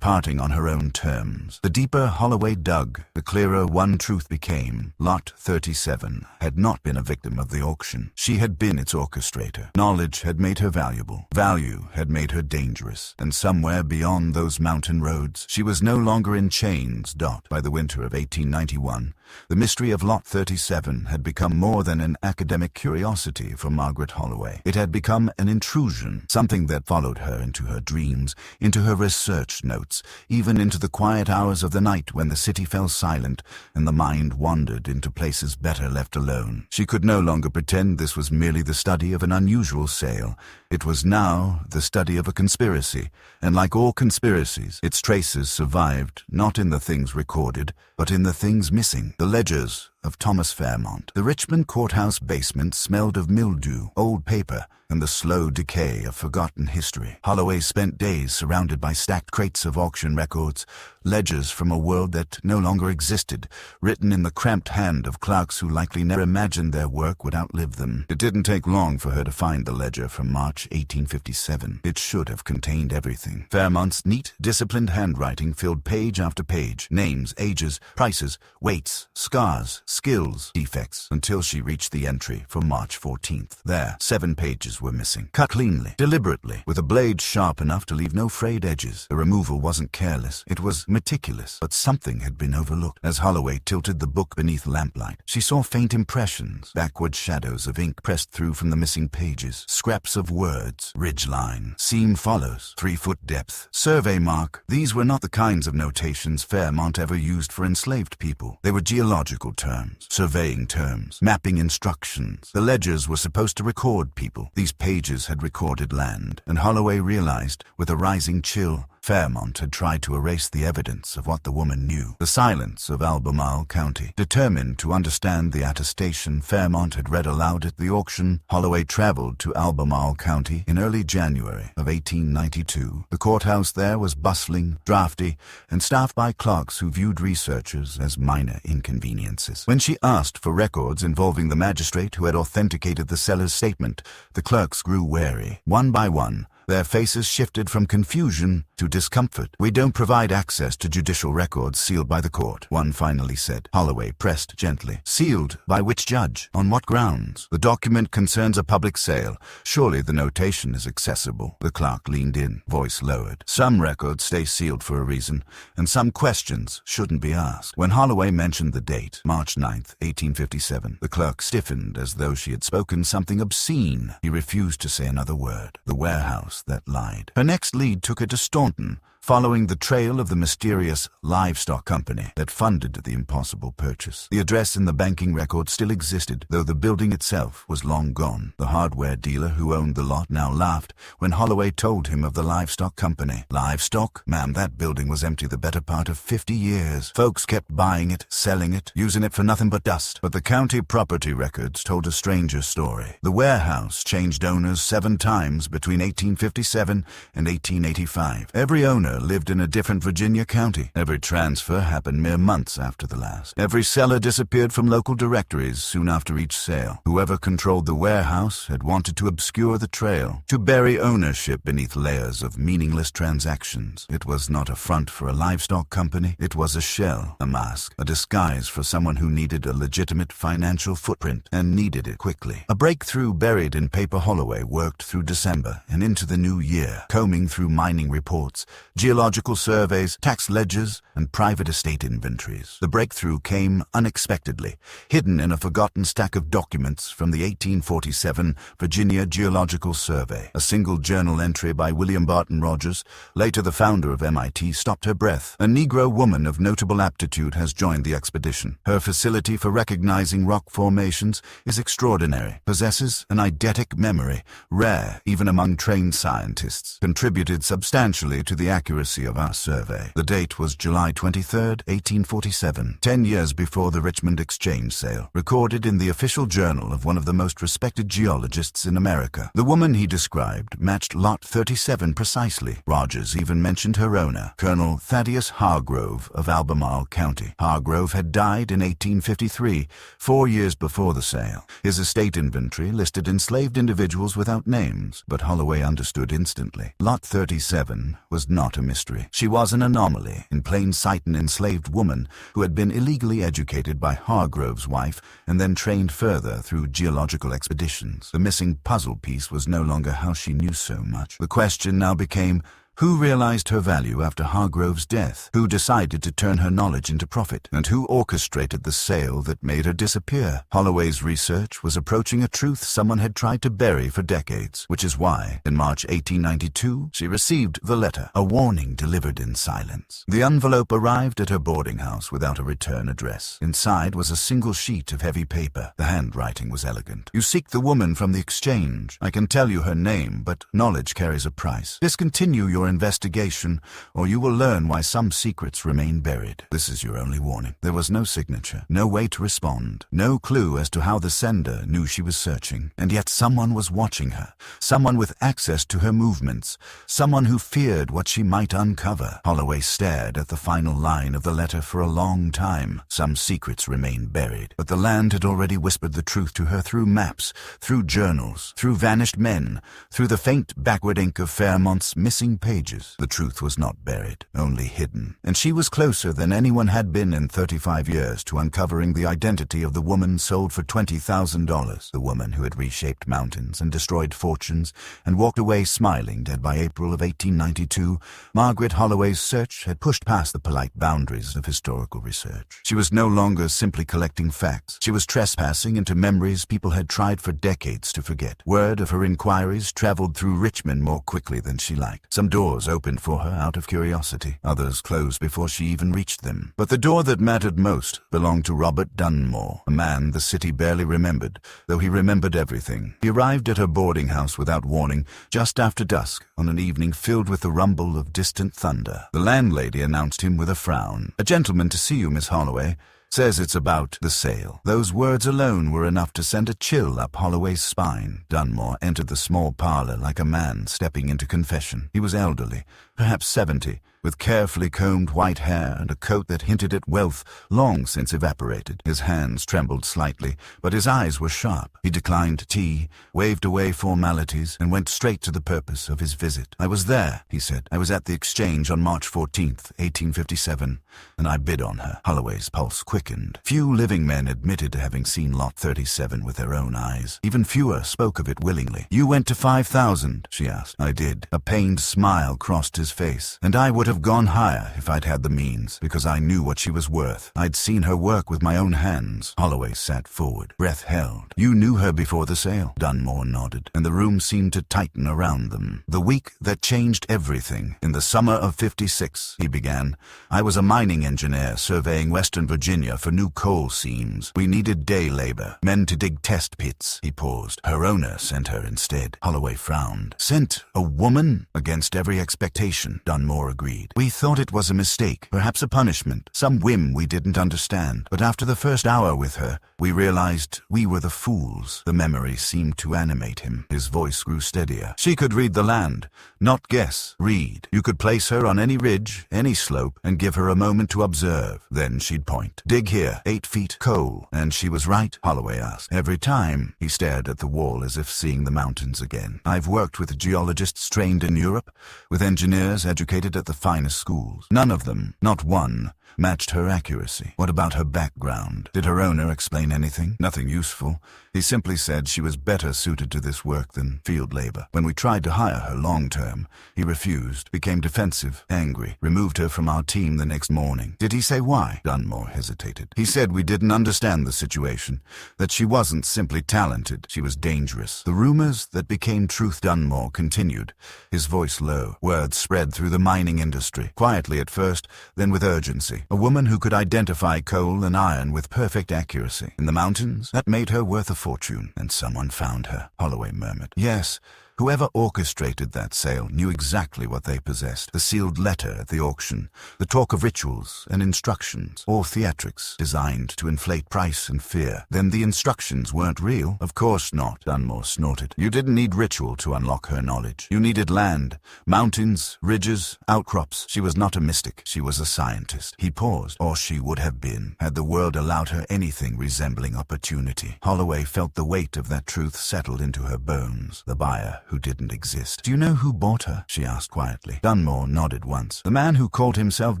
Speaker 1: parting on her own terms. The deeper Holloway dug, the clearer one truth became. Lot 37 had not been a victim of the auction. She had been its orchestrator. Knowledge had made her valuable. Value had made her dangerous. And somewhere beyond those mountain roads, she was no longer in chains. By the winter of 1891, the mystery of Lot 37 had become more than an academic curiosity for Margaret Holloway. It had become an intrusion, something that followed her into her dreams, into her research notes, even into the quiet hours of the night when the city fell silent and the mind wandered into places better left alone. She could no longer pretend this was merely the study of an unusual sale. It was now the study of a conspiracy, and like all conspiracies, its traces survived not in the things recorded, but in the things missing. The ledgers of Thomas Fairmont. The Richmond courthouse basement smelled of mildew, old paper, and the slow decay of forgotten history. Holloway spent days surrounded by stacked crates of auction records, ledgers from a world that no longer existed, written in the cramped hand of clerks who likely never imagined their work would outlive them. It didn't take long for her to find the ledger from March 1857. It should have contained everything. Fairmont's neat, disciplined handwriting filled page after page, names, ages, prices, weights, scars, skills, defects, until she reached the entry for March 14th. There, 7 pages were missing, cut cleanly, deliberately, with a blade sharp enough to leave no frayed edges. The removal wasn't careless, it was meticulous, but something had been overlooked. As Holloway tilted the book beneath lamplight, she saw faint impressions, backward shadows of ink pressed through from the missing pages, scraps of words, ridgeline, seam follows, 3-foot depth, survey mark. These were not the kinds of notations Fairmont ever used for enslaved people. They were geological terms, surveying terms, mapping instructions. The ledgers were supposed to record people. These pages had recorded land, and Holloway realized, with a rising chill, Fairmont had tried to erase the evidence of what the woman knew. The silence of Albemarle County. Determined to understand the attestation Fairmont had read aloud at the auction, Holloway traveled to Albemarle County in early January of 1892. The courthouse there was bustling, drafty, and staffed by clerks who viewed researchers as minor inconveniences. When she asked for records involving the magistrate who had authenticated the seller's statement, the clerks grew wary. One by one, their faces shifted from confusion to discomfort. "We don't provide access to judicial records sealed by the court," one finally said. Holloway pressed gently. "Sealed? By which judge? On what grounds? The document concerns a public sale. Surely the notation is accessible." The clerk leaned in, voice lowered. "Some records stay sealed for a reason, and some questions shouldn't be asked." When Holloway mentioned the date, March 9th, 1857, the clerk stiffened as though she had spoken something obscene. He refused to say another word. The warehouse that lied. Her next lead took her to Staunton, following the trail of the mysterious livestock company that funded the impossible purchase. The address in the banking record still existed, though the building itself was long gone. The hardware dealer who owned the lot now laughed when Holloway told him of the livestock company. "Livestock? Ma'am, that building was empty the better part of 50 years. Folks kept buying it, selling it, using it for nothing but dust." But the county property records told a stranger story. The warehouse changed owners 7 times between 1857 and 1885. Every owner lived in a different Virginia county. Every transfer happened mere months after the last. Every seller disappeared from local directories soon after each sale. Whoever controlled the warehouse had wanted to obscure the trail, to bury ownership beneath layers of meaningless transactions. It was not a front for a livestock company. It was a shell, a mask, a disguise for someone who needed a legitimate financial footprint, and needed it quickly. A breakthrough buried in paper. Holloway worked through December and into the new year, combing through mining reports, geological surveys, tax ledgers, and private estate inventories. The breakthrough came unexpectedly, hidden in a forgotten stack of documents from the 1847 Virginia Geological Survey. A single journal entry by William Barton Rogers, later the founder of MIT, stopped her breath. "A Negro woman of notable aptitude has joined the expedition. Her facility for recognizing rock formations is extraordinary, possesses an eidetic memory, rare even among trained scientists, contributed substantially to the accuracy of our survey." The date was July 23rd, 1847, 10 years before the Richmond Exchange sale, recorded in the official journal of one of the most respected geologists in America. The woman he described matched Lot 37 precisely. Rogers even mentioned her owner, Colonel Thaddeus Hargrove of Albemarle County. Hargrove had died in 1853, 4 years before the sale. His estate inventory listed enslaved individuals without names, but Holloway understood instantly. Lot 37 was not a mystery. She was an anomaly, in plain sight an enslaved woman who had been illegally educated by Hargrove's wife and then trained further through geological expeditions. The missing puzzle piece was no longer how she knew so much. The question now became, who realized her value after Hargrove's death? Who decided to turn her knowledge into profit? And who orchestrated the sale that made her disappear? Holloway's research was approaching a truth someone had tried to bury for decades, which is why, in March 1892, she received the letter, a warning delivered in silence. The envelope arrived at her boarding house without a return address. Inside was a single sheet of heavy paper. The handwriting was elegant. "You seek the woman from the exchange. I can tell you her name, but knowledge carries a price. Discontinue your investigation, or you will learn why some secrets remain buried. This is your only warning." There was no signature, no way to respond, no clue as to how the sender knew she was searching. And yet someone was watching her, someone with access to her movements, someone who feared what she might uncover. Holloway stared at the final line of the letter for a long time. Some secrets remain buried, but the land had already whispered the truth to her through maps, through journals, through vanished men, through the faint backward ink of Fairmont's missing pages. The truth was not buried, only hidden, and she was closer than anyone had been in 35 years to uncovering the identity of the woman sold for $20,000, the woman who had reshaped mountains and destroyed fortunes and walked away smiling, dead by April of 1892. Margaret Holloway's search had pushed past the polite boundaries of historical research. She was no longer simply collecting facts. She was trespassing into memories people had tried for decades to forget. Word of her inquiries traveled through Richmond more quickly than she liked. Some doors opened for her out of curiosity. Others closed before she even reached them. But the door that mattered most belonged to Robert Dunmore, a man the city barely remembered, though he remembered everything. He arrived at her boarding house without warning, just after dusk, on an evening filled with the rumble of distant thunder. The landlady announced him with a frown. "A gentleman to see you, Miss Holloway. Says it's about the sale." Those words alone were enough to send a chill up Holloway's spine. Dunmore entered the small parlor like a man stepping into confession. He was elderly, perhaps 70, with carefully combed white hair and a coat that hinted at wealth long since evaporated. His hands trembled slightly, but his eyes were sharp. He declined tea, waved away formalities, and went straight to the purpose of his visit. "I was there," he said. "I was at the Exchange on March 14th, 1857, and I bid on her." Holloway's pulse quickened. Few living men admitted to having seen Lot 37 with their own eyes. Even fewer spoke of it willingly. "You went to 5,000, she asked. "I did." A pained smile crossed his face. "And I would have gone higher if I'd had the means, because I knew what she was worth. I'd seen her work with my own hands." Holloway sat forward, breath held. "You knew her before the sale?" Dunmore nodded, and the room seemed to tighten around them. "The week that changed everything. In the summer of 56, he began. "I was a mining engineer surveying Western Virginia for new coal seams. We needed day labor, men to dig test pits." He paused. "Her owner sent her instead." Holloway frowned. "Sent a woman?" "Against every expectation," Dunmore agreed. "We thought it was a mistake, perhaps a punishment, some whim we didn't understand. But after the first hour with her, we realized we were the fools." The memory seemed to animate him. His voice grew steadier. "She could read the land, not guess, read. You could place her on any ridge, any slope, and give her a moment to observe. Then she'd point. 'Dig here, 8 feet, coal.' And she was right?" Holloway asked. "Every time." He stared at the wall as if seeing the mountains again. "I've worked with geologists trained in Europe, with engineers educated at the finest schools. None of them, not one, matched her accuracy." "What about her background? Did her owner explain anything?" "Nothing useful. He simply said she was better suited to this work than field labor. When we tried to hire her long-term, he refused, became defensive, angry, removed her from our team the next morning." "Did he say why?" Dunmore hesitated. "He said we didn't understand the situation, that she wasn't simply talented, she was dangerous." The rumors that became truth. Dunmore continued, his voice low. Words spread through the mining industry, quietly at first, then with urgency. A woman who could identify coal and iron with perfect accuracy. In the mountains, that made her worth a fortune. "And someone found her," Holloway murmured. "Yes. Whoever orchestrated that sale knew exactly what they possessed. The sealed letter at the auction, the talk of rituals and instructions, all theatrics designed to inflate price and fear. Then the instructions weren't real?" "Of course not," Dunmore snorted. "You didn't need ritual to unlock her knowledge. You needed land, mountains, ridges, outcrops. She was not a mystic. She was a scientist." He paused. "Or she would have been, had the world allowed her anything resembling opportunity." Holloway felt the weight of that truth settled into her bones. The buyer who didn't exist. "Do you know who bought her?" she asked quietly. Dunmore nodded once. "The man who called himself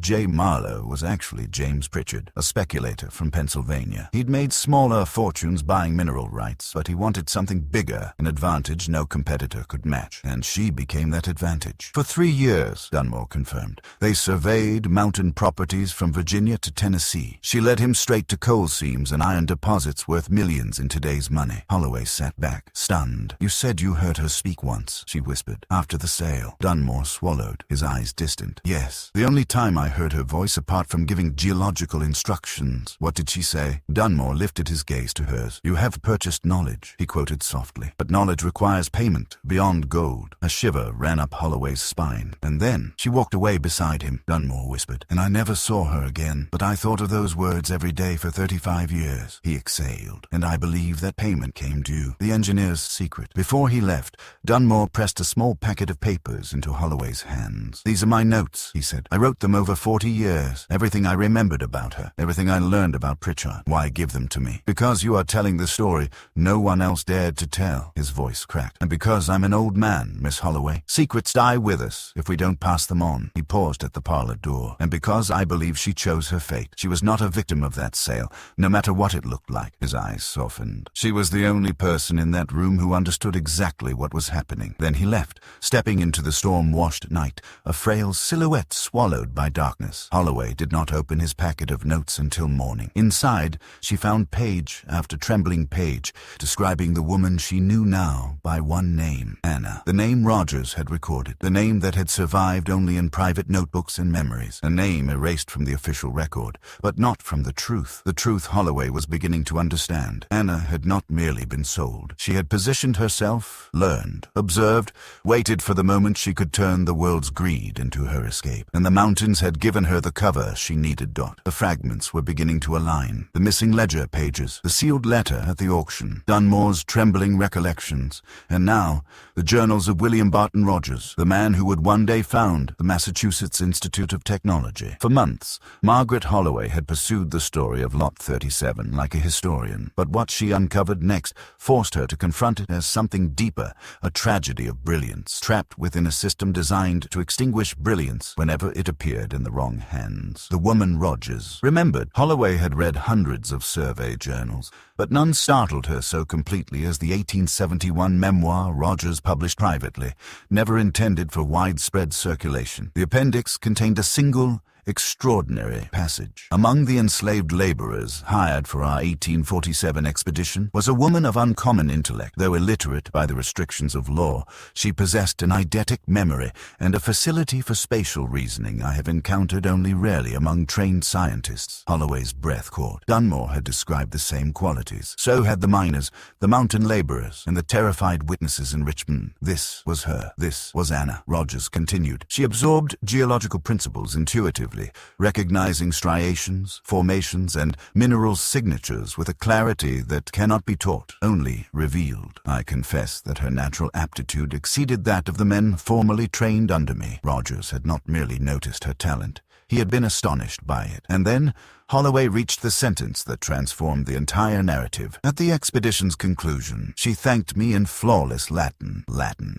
Speaker 1: J. Marlowe was actually James Pritchard, a speculator from Pennsylvania. He'd made smaller fortunes buying mineral rights, but he wanted something bigger, an advantage no competitor could match. And she became that advantage. For 3 years, Dunmore confirmed. They surveyed mountain properties from Virginia to Tennessee. She led him straight to coal seams and iron deposits worth millions in today's money." Holloway sat back, stunned. "You said you heard her speak speak once," she whispered. "After the sale." Dunmore swallowed, his eyes distant. "Yes, the only time I heard her voice apart from giving geological instructions." "What did she say?" Dunmore lifted his gaze to hers. "You have purchased knowledge," he quoted softly. "But knowledge requires payment, beyond gold." A shiver ran up Holloway's spine. "And then she walked away beside him," Dunmore whispered. "And I never saw her again. But I thought of those words every day for 35 years. He exhaled. "And I believe that payment came due. The engineer's secret." Before he left, Dunmore pressed a small packet of papers into Holloway's hands. "These are my notes," he said. "I wrote them over 40 years. Everything I remembered about her. Everything I learned about Pritchard. Why give them to me? Because you are telling the story no one else dared to tell." His voice cracked. "And because I'm an old man, Miss Holloway. Secrets die with us if we don't pass them on." He paused at the parlor door. "And because I believe she chose her fate. She was not a victim of that sale, no matter what it looked like." His eyes softened. "She was the only person in that room who understood exactly what was happening." Then he left, stepping into the storm-washed night, a frail silhouette swallowed by darkness. Holloway did not open his packet of notes until morning. Inside, she found page after trembling page, describing the woman she knew now by one name, Anna. The name Rogers had recorded, the name that had survived only in private notebooks and memories, a name erased from the official record, but not from the truth. The truth Holloway was beginning to understand. Anna had not merely been sold. She had positioned herself, learned, observed, waited for the moment she could turn the world's greed into her escape. And the mountains had given her the cover she needed. The fragments were beginning to align. The missing ledger pages, the sealed letter at the auction, Dunmore's trembling recollections, and now the journals of William Barton Rogers, the man who would one day found the Massachusetts Institute of Technology. For months, Margaret Holloway had pursued the story of Lot 37 like a historian, but what she uncovered next forced her to confront it as something deeper, a tragedy of brilliance, trapped within a system designed to extinguish brilliance whenever it appeared in the wrong hands. The woman Rogers remembered. Holloway had read hundreds of survey journals, but none startled her so completely as the 1871 memoir Rogers published privately, never intended for widespread circulation. The appendix contained a single, extraordinary passage. Among the enslaved laborers hired for our 1847 expedition was a woman of uncommon intellect. Though illiterate by the restrictions of law, she possessed an eidetic memory and a facility for spatial reasoning I have encountered only rarely among trained scientists. Holloway's breath caught. Dunmore had described the same qualities. So had the miners, the mountain laborers, and the terrified witnesses in Richmond. This was her. This was Anna. Rogers continued. She absorbed geological principles intuitively, recognizing striations, formations, and mineral signatures with a clarity that cannot be taught, only revealed. I confess that her natural aptitude exceeded that of the men formerly trained under me. Rogers had not merely noticed her talent, he had been astonished by it. And then Holloway reached the sentence that transformed the entire narrative. At the expedition's conclusion, she thanked me in flawless Latin.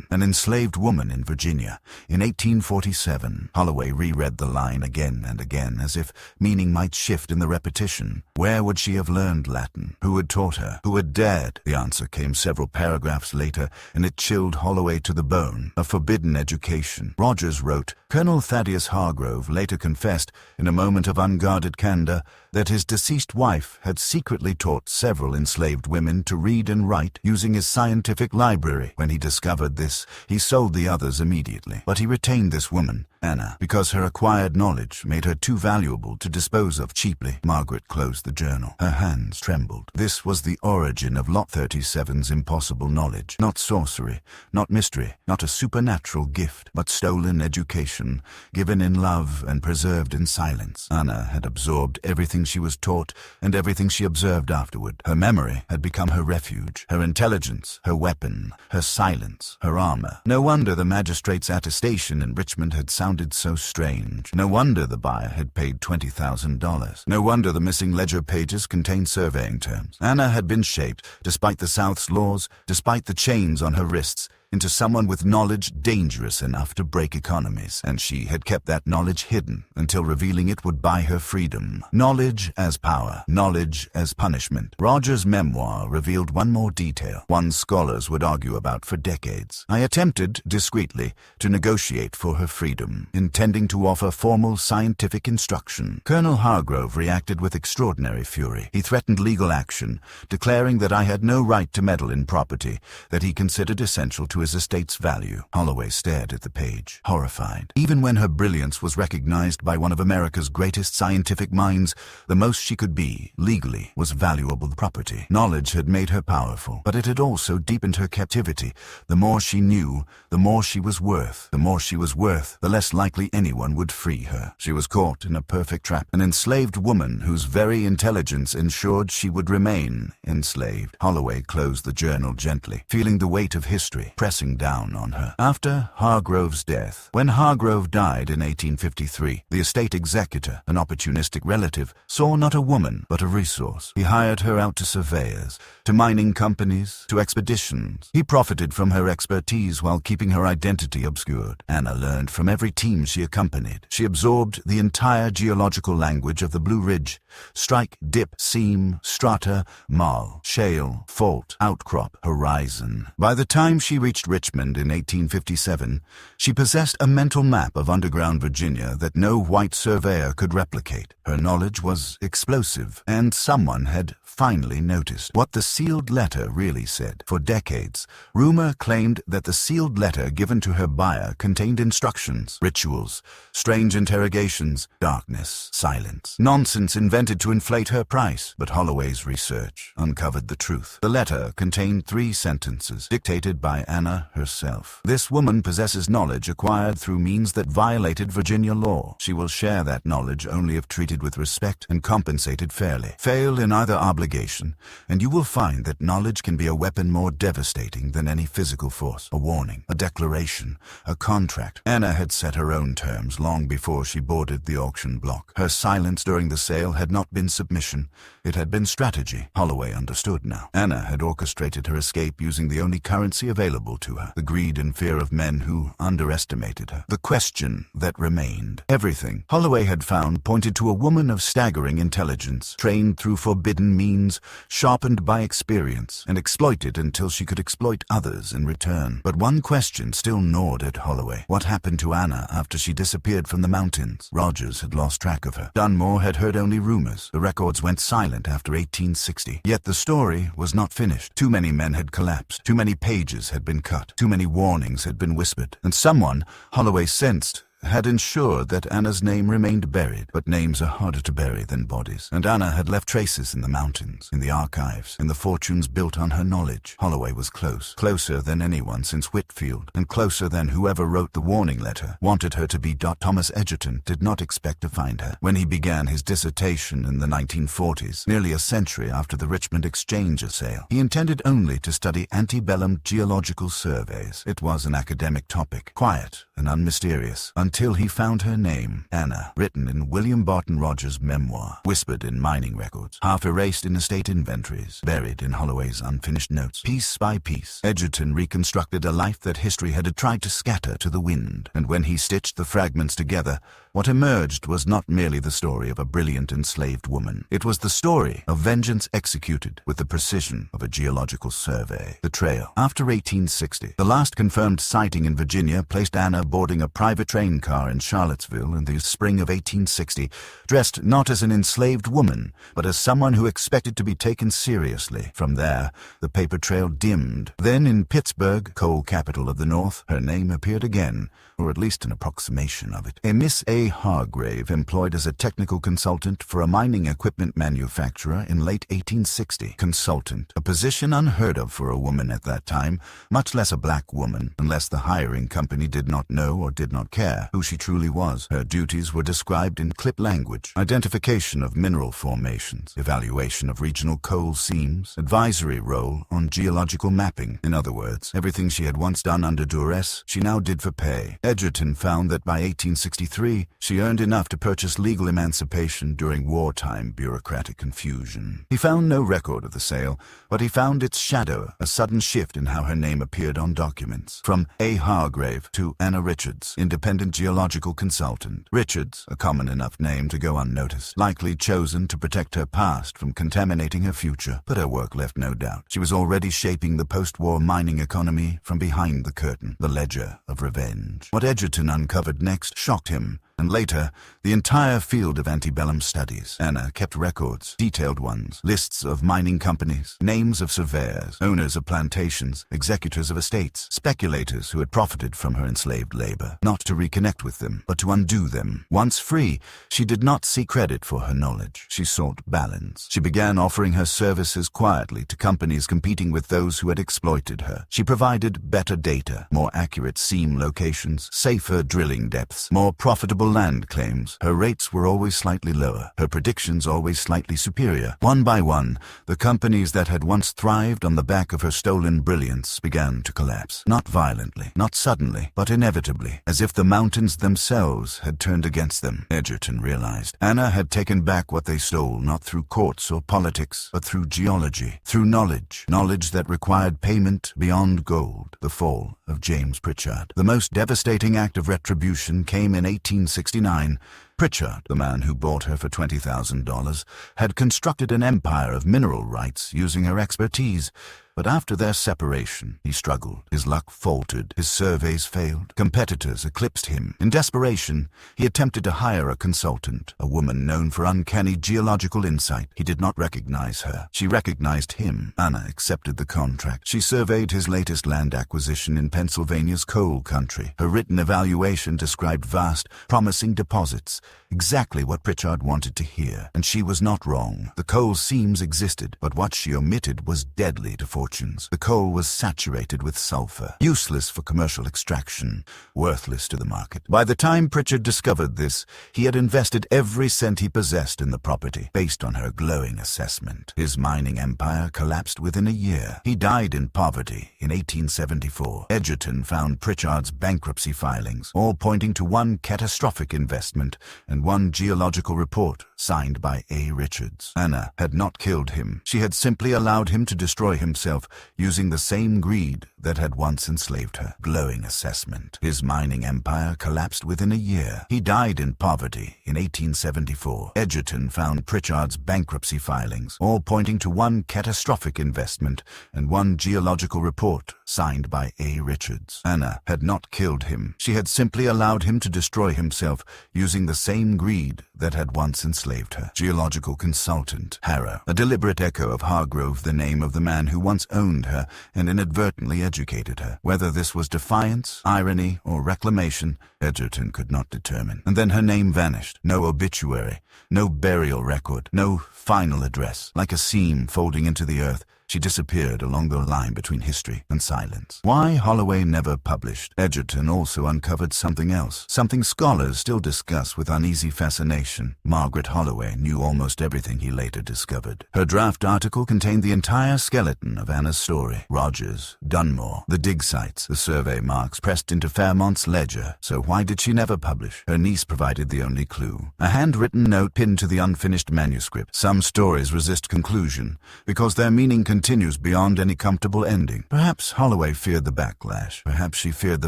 Speaker 1: An enslaved woman in Virginia. In 1847, Holloway reread the line again and again, as if meaning might shift in the repetition. Where would she have learned Latin? Who had taught her? Who had dared? The answer came several paragraphs later, and it chilled Holloway to the bone. A forbidden education. Rogers wrote, Colonel Thaddeus Hargrove later confessed, in a moment of unguarded candor, that his deceased wife had secretly taught several enslaved women to read and write using his scientific library. When he discovered this, he sold the others immediately. But he retained this woman, Anna, because her acquired knowledge made her too valuable to dispose of cheaply. Margaret closed the journal. Her hands trembled. This was the origin of Lot 37's impossible knowledge. Not sorcery, not mystery, not a supernatural gift, but stolen education, given in love and preserved in silence. Anna had absorbed everything she was taught and everything she observed afterward. Her memory had become her refuge, her intelligence, her weapon, her silence, her armor. No wonder the magistrate's attestation in Richmond had sounded so strange. No wonder the buyer had paid $20,000. No wonder the missing ledger pages contained surveying terms. Anna had been shaped, despite the South's laws, despite the chains on her wrists, into someone with knowledge dangerous enough to break economies, and she had kept that knowledge hidden until revealing it would buy her freedom. Knowledge as power, knowledge as punishment. Rogers' memoir revealed one more detail, one scholars would argue about for decades. I attempted, discreetly, to negotiate for her freedom, intending to offer formal scientific instruction. Colonel Hargrove reacted with extraordinary fury. He threatened legal action, declaring that I had no right to meddle in property that he considered essential to his estate's value. Holloway stared at the page, horrified. Even when her brilliance was recognized by one of America's greatest scientific minds, the most she could be, legally, was valuable property. Knowledge had made her powerful, but it had also deepened her captivity. The more she knew, the more she was worth. The more she was worth, the less likely anyone would free her. She was caught in a perfect trap, an enslaved woman whose very intelligence ensured she would remain enslaved. Holloway closed the journal gently, feeling the weight of history pressing down on her. After Hargrove's death, when Hargrove died in 1853, the estate executor, an opportunistic relative, saw not a woman but a resource. He hired her out to surveyors, to mining companies, to expeditions. He profited from her expertise while keeping her identity obscured. Anna learned from every team she accompanied. She absorbed the entire geological language of the Blue Ridge: strike, dip, seam, strata, marl, shale, fault, outcrop, horizon. By the time she reached Richmond in 1857, she possessed a mental map of underground Virginia that no white surveyor could replicate. Her knowledge was explosive, and someone had finally noticed what the sealed letter really said. For decades, rumor claimed that the sealed letter given to her buyer contained instructions, rituals, strange interrogations, darkness, silence, nonsense invented to inflate her price. But Holloway's research uncovered the truth. The letter contained 3 sentences, dictated by Anna herself. This woman possesses knowledge acquired through means that violated Virginia law. She will share that knowledge only if treated with respect and compensated fairly. Fail in either obligation, and you will find that knowledge can be a weapon more devastating than any physical force. A warning, a declaration, a contract. Anna had set her own terms long before she boarded the auction block. Her silence during the sale had not been submission, it had been strategy. Holloway understood now. Anna had orchestrated her escape using the only currency available to her, the greed and fear of men who underestimated her. The question that remained. Everything Holloway had found pointed to a woman of staggering intelligence, trained through forbidden means, sharpened by experience, and exploited until she could exploit others in return. But one question still gnawed at Holloway. What happened to Anna after she disappeared from the mountains? Rogers had lost track of her. Dunmore had heard only rumors. The records went silent after 1860. Yet the story was not finished. Too many men had collapsed. Too many pages had been cut. Too many warnings had been whispered. And someone, Holloway sensed, had ensured that Anna's name remained buried. But names are harder to bury than bodies. And Anna had left traces in the mountains, in the archives, in the fortunes built on her knowledge. Holloway was close. Closer than anyone since Whitfield, and closer than whoever wrote the warning letter wanted her to be. Thomas Egerton did not expect to find her. When he began his dissertation in the 1940s, nearly a century after the Richmond Exchange sale, he intended only to study antebellum geological surveys. It was an academic topic, quiet and unmysterious, until he found her name, Anna, written in William Barton Rogers' memoir, whispered in mining records, half erased in estate inventories, buried in Holloway's unfinished notes. Piece by piece, Egerton reconstructed a life that history had tried to scatter to the wind. And when he stitched the fragments together, what emerged was not merely the story of a brilliant enslaved woman. It was the story of vengeance executed with the precision of a geological survey. The trail. After 1860, the last confirmed sighting in Virginia placed Anna boarding a private train car in Charlottesville in the spring of 1860, dressed not as an enslaved woman, but as someone who expected to be taken seriously. From there, the paper trail dimmed. Then in Pittsburgh, coal capital of the North, her name appeared again, or at least an approximation of it. A Miss A. Hargrave, employed as a technical consultant for a mining equipment manufacturer in late 1860. Consultant, a position unheard of for a woman at that time, much less a black woman, unless the hiring company did not know or did not care who she truly was. Her duties were described in clip language: identification of mineral formations, evaluation of regional coal seams, advisory role on geological mapping. In other words, everything she had once done under duress, she now did for pay. Egerton found that by 1863, she earned enough to purchase legal emancipation during wartime bureaucratic confusion. He found no record of the sale, but he found its shadow, a sudden shift in how her name appeared on documents. From A. Hargrave to Anna Richards, independent geological consultant. Richards, a common enough name to go unnoticed, likely chosen to protect her past from contaminating her future. But her work left no doubt. She was already shaping the post-war mining economy from behind the curtain, the ledger of revenge. What Egerton uncovered next shocked him, and later, the entire field of antebellum studies. Anna kept records, detailed ones, lists of mining companies, names of surveyors, owners of plantations, executors of estates, speculators who had profited from her enslaved labor, not to reconnect with them, but to undo them. Once free, she did not seek credit for her knowledge. She sought balance. She began offering her services quietly to companies competing with those who had exploited her. She provided better data, more accurate seam locations, safer drilling depths, more profitable land claims. Her rates were always slightly lower, her predictions always slightly superior. One by one, the companies that had once thrived on the back of her stolen brilliance began to collapse. Not violently, not suddenly, but inevitably, as if the mountains themselves had turned against them. Edgerton realized Anna had taken back what they stole, not through courts or politics, but through geology, through knowledge that required payment beyond gold. The fall of James Pritchard. The most devastating act of retribution came in 1869. Pritchard, the man who bought her for $20,000, had constructed an empire of mineral rights using her expertise. But after their separation, he struggled. His luck faltered. His surveys failed. Competitors eclipsed him. In desperation, he attempted to hire a consultant, a woman known for uncanny geological insight. He did not recognize her. She recognized him. Anna accepted the contract. She surveyed his latest land acquisition in Pennsylvania's coal country. Her written evaluation described vast, promising deposits, exactly what Pritchard wanted to hear. And she was not wrong. The coal seams existed, but what she omitted was deadly to fortunes. The coal was saturated with sulfur, useless for commercial extraction, worthless to the market. By the time Pritchard discovered this, he had invested every cent he possessed in the property, based on her glowing assessment. His mining empire collapsed within a year. He died in poverty in 1874. Edgerton found Pritchard's bankruptcy filings, all pointing to one catastrophic investment and one geological report signed by A. Richards. Anna had not killed him. She had simply allowed him to destroy himself using the same greed that had once enslaved her. Glowing assessment. His mining empire collapsed within a year. He died in poverty in 1874. Edgerton found Pritchard's bankruptcy filings, all pointing to one catastrophic investment and one geological report signed by A. Richards. Anna had not killed him. She had simply allowed him to destroy himself using the same greed that had once enslaved her. Geological consultant, Harrow. A deliberate echo of Hargrove, the name of the man who once owned her and inadvertently educated her. Whether this was defiance, irony, or reclamation, Edgerton could not determine. And then her name vanished. No obituary, no burial record, no final address. Like a seam folding into the earth, she disappeared along the line between history and silence. Why Holloway never published? Edgerton also uncovered something else, something scholars still discuss with uneasy fascination. Margaret Holloway knew almost everything he later discovered. Her draft article contained the entire skeleton of Anna's story. Rogers, Dunmore, the dig sites, the survey marks pressed into Fairmont's ledger. So why did she never publish? Her niece provided the only clue. A handwritten note pinned to the unfinished manuscript. Some stories resist conclusion because their meaning continues beyond any comfortable ending. Perhaps Holloway feared the backlash. Perhaps she feared the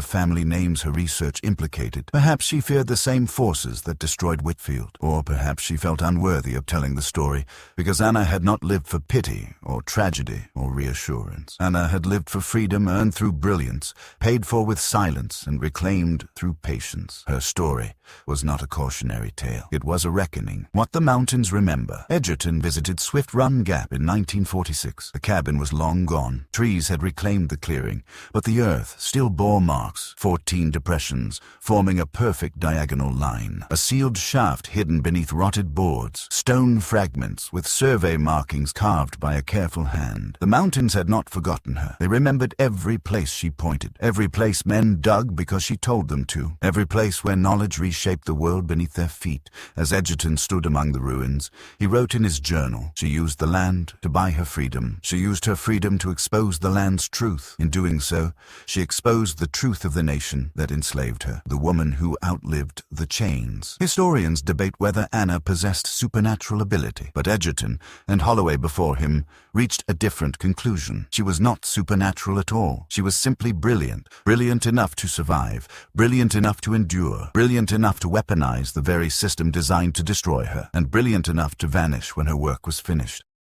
Speaker 1: family names her research implicated. Perhaps she feared the same forces that destroyed Whitfield. Or perhaps she felt unworthy of telling the story because Anna had not lived for pity or tragedy or reassurance. Anna had lived for freedom earned through brilliance, paid for with silence, and reclaimed through patience. Her story was not a cautionary tale. It was a reckoning. What the mountains remember. Edgerton visited Swift Run Gap in 1946. The cabin was long gone. Trees had reclaimed the clearing, but the earth still bore marks, 14 depressions, forming a perfect diagonal line. A sealed shaft hidden beneath rotted boards, stone fragments with survey markings carved by a careful hand. The mountains had not forgotten her. They remembered every place she pointed, every place men dug because she told them to, every place where knowledge reshaped the world beneath their feet. As Edgerton stood among the ruins, he wrote in his journal, she used the land to buy her freedom. She used her freedom to expose the land's truth. In doing so, she exposed the truth of the nation that enslaved her, the woman who outlived the chains. Historians debate whether Anna possessed supernatural ability, but Edgerton, and Holloway before him, reached a different conclusion. She was not supernatural at all. She was simply brilliant, brilliant enough to survive, brilliant enough to endure, brilliant enough to weaponize the very system designed to destroy her, and brilliant enough to vanish when her work was finished.